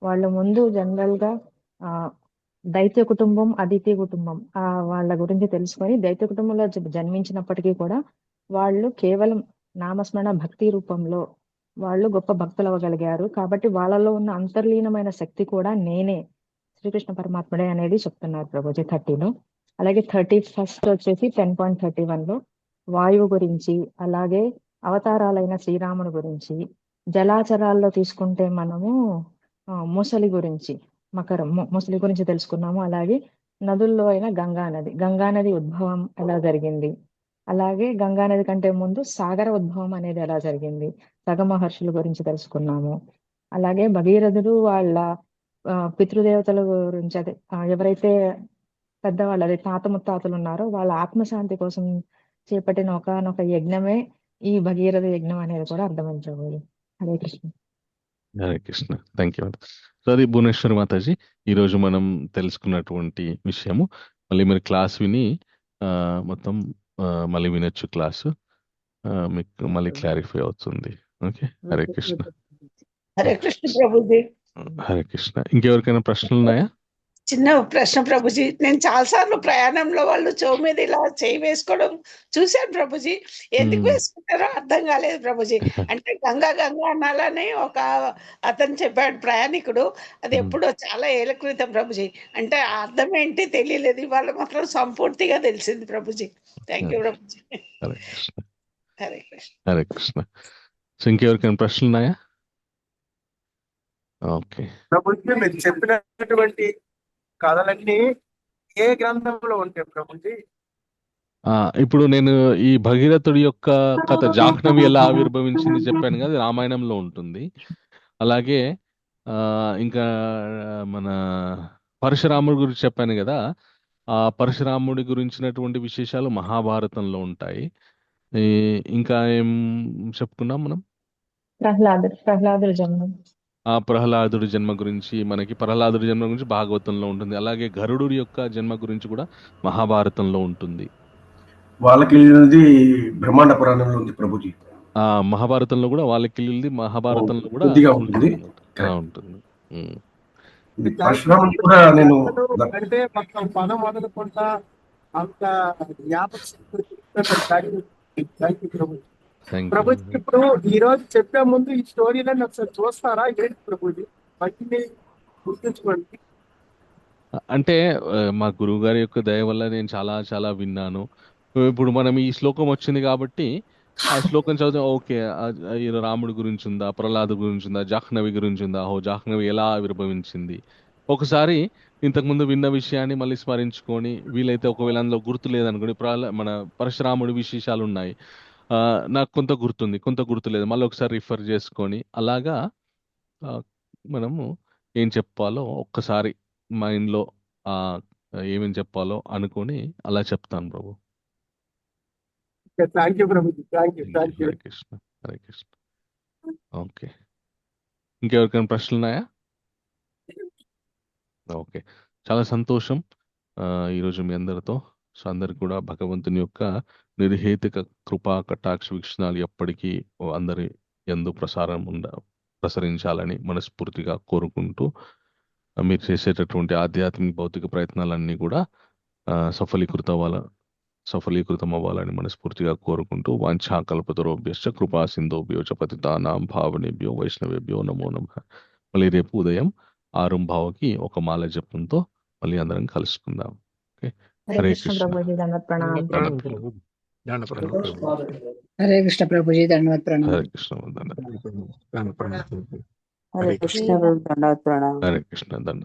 వాళ్ళు ముందు జనరల్ గా దైత్య కుటుంబం, అదితి కుటుంబం వాళ్ళ గురించి తెలుసుకొని దైత్య కుటుంబంలో జన్మించినప్పటికీ కూడా వాళ్ళు కేవలం నామస్మరణ భక్తి రూపంలో వాళ్ళు గొప్ప భక్తులు అవ్వగలిగారు. కాబట్టి వాళ్ళలో ఉన్న అంతర్లీనమైన శక్తి కూడా నేనే, శ్రీకృష్ణ పరమాత్ముడే అనేది చెప్తున్నారు ప్రభుజీ 30లో. అలాగే 31 వచ్చేసి 10.31లో వాయువు గురించి, అలాగే అవతారాలైన శ్రీరాముని గురించి, జలాచరాల్లో తీసుకుంటే మనము ముసలి గురించి, ముసలి గురించి తెలుసుకున్నాము. అలాగే నదుల్లో అయిన గంగా నది ఉద్భవం ఎలా జరిగింది, అలాగే గంగా నది కంటే ముందు సాగర ఉద్భవం అనేది ఎలా జరిగింది, సగ మహర్షుల గురించి తెలుసుకున్నాము. అలాగే భగీరథుడు వాళ్ళ పితృదేవతల గురించి, అదే ఎవరైతే పెద్దవాళ్ళు, అదే తాత ముత్తాతలు ఉన్నారో వాళ్ళ ఆత్మశాంతి కోసం చేపట్టిన ఒకనొక యజ్ఞమే ఈ భగీరథ యజ్ఞం అనేది కూడా అర్థమైంచబోదు. Hare Krishna. Hare Krishna. Thank you. So అది భువనేశ్వరి మాతాజీ ఈరోజు మనం తెలుసుకున్నటువంటి విషయము. మళ్ళీ మీరు క్లాస్ విని మొత్తం మళ్ళీ వినొచ్చు క్లాసు, మీకు మళ్ళీ క్లారిఫై అవుతుంది. ఓకే. హరే కృష్ణ. హరే కృష్ణ ప్రభుజీ. హరే కృష్ణ. ఇంకెవరికైనా ప్రశ్నలు ఉన్నాయా? చిన్న ప్రశ్న ప్రభుజీ. నేను చాలాసార్లు ప్రయాణంలో వాళ్ళు చెవు మీద ఇలా చేయి వేసుకోవడం చూశాను ప్రభుజీ. ఎందుకు వేసుకుంటారో అర్థం కాలేదు ప్రభుజీ. అంటే గంగా గంగా అనాలని ఒక అతను చెప్పాడు ప్రయాణికుడు, అది ఎప్పుడో చాలా ఏళ్ల క్రితం ప్రభుజీ. అంటే ఆ అర్థం ఏంటి తెలియలేదు, ఇవాళ మాత్రం సంపూర్తిగా తెలిసింది Prabhuji. Thank you Prabhuji. Hare Krishna. Hare Krishna. Hare Krishna. So ఇంకెవరికైనా ప్రశ్నలు ఉన్నాయా? ఓకే. ప్రభుజీ మీరు చెప్పినటువంటి కథలన్నీ ఏ గ్రంథంలో ఉంటాయి ప్రభుజీ? ఇప్పుడు నేను ఈ భగీరథుడి యొక్క కథ జాహ్నవి ఎలా ఆవిర్భవించింది చెప్పాను కదా, రామాయణంలో ఉంటుంది. అలాగే ఇంకా మన పరశురాముడి గురించి చెప్పాను కదా, ఆ పరశురాముడి గురించినటువంటి విశేషాలు మహాభారతంలో ఉంటాయి. ఇంకా ఏం చెప్పుకున్నాం మనం? ప్రహ్లాదుడి జన్మం, ఆ ప్రహ్లాదుడి జన్మ గురించి, మనకి ప్రహ్లాదుడి జన్మ గురించి భాగవతంలో ఉంటుంది. అలాగే గరుడు యొక్క జన్మ గురించి కూడా మహాభారతంలో ఉంటుంది. వాళ్ళకి బ్రహ్మాండ పురాణంలో ఉంది ప్రభుజీ. మహాభారతంలో కూడా వాళ్ళకి మహాభారతంలో కూడా ఉంటుంది. అంటే మొత్తం పదం మొదలుకుంటా అంత ప్రభుజీ. ఇప్పుడు ఈ రోజు చెప్పే ముందు ఈ స్టోరీలని ఒకసారి చూస్తారా ఏంటి ప్రభుజీ? వాటిని గుర్తుంచుకోండి. అంటే మా గురువు గారి యొక్క దయ వల్ల నేను చాలా చాలా విన్నాను. ఇప్పుడు మనం ఈ శ్లోకం వచ్చింది కాబట్టి ఆ శ్లోకం చదివితే ఓకే, రాముడి గురించి ఉందా, ప్రహ్లాదు గురించి ఉందా, జాహ్నవి గురించి ఉందా, జాహ్నవి ఎలా ఆవిర్భవించింది, ఒకసారి ఇంతకుముందు విన్న విషయాన్ని మళ్ళీ స్మరించుకొని, వీలైతే ఒకవేళ అందులో గుర్తు లేదనుకోండి, మన పరశురాముడి విశేషాలు ఉన్నాయి, నాకు కొంత గుర్తుంది, కొంత గుర్తులేదు, మళ్ళీ ఒకసారి రిఫర్ చేసుకొని అలాగా మనము ఏం చెప్పాలో ఒక్కసారి మైండ్లో ఏమేమి చెప్పాలో అనుకొని అలా చెప్తాను ప్రభు. Thank you Prabhuji. Thank you. Hare Krishna. Hare Krishna. Okay. ఇంకెవరికైనా ప్రశ్నలు ఉన్నాయా? ఓకే, చాలా సంతోషం ఈరోజు మీ అందరితో. సో అందరికి కూడా భగవంతుని యొక్క నిర్హేతుక కృపా కటాక్ష వీక్షణాలు ఎప్పటికీ అందరి యందు ప్రసరించాలని మనస్ఫూర్తిగా కోరుకుంటూ, మీరు చేసేటటువంటి ఆధ్యాత్మిక భౌతిక ప్రయత్నాలన్నీ కూడా సఫలీకృతం సఫలీకృతం అవ్వాలని మనస్ఫూర్తిగా కోరుకుంటూ వాంఛాకల్పతరోభ్యశ్చ కృపా సింధోభ్యో చ పతితానాం భావనేభ్యో వైష్ణవేభ్యో నమో నమః. మళ్ళీ రేపు ఉదయం 6:15కి ఒక మాల జపంతో మళ్ళీ అందరం కలుసుకుందాం. ఓకే, హరే హరే కృష్ణ కృష్ణ. ప్రభుజీ, దండవత్ ప్రణామం. దండవత్ ప్రభు ప్రణామం. దండ ప్రణామం దండవత్ ప్రభు. ప్రణామం. హరే కృష్ణ ప్రభుజీ, ధన్యవాద ప్రణామం. హరే కృష్ణ. దండ దండ ప్రణామం ప్రభు. హరే హరే కృష్ణ కృష్ణ. దండవత్ ప్రణామం. హరే కృష్ణ. దండ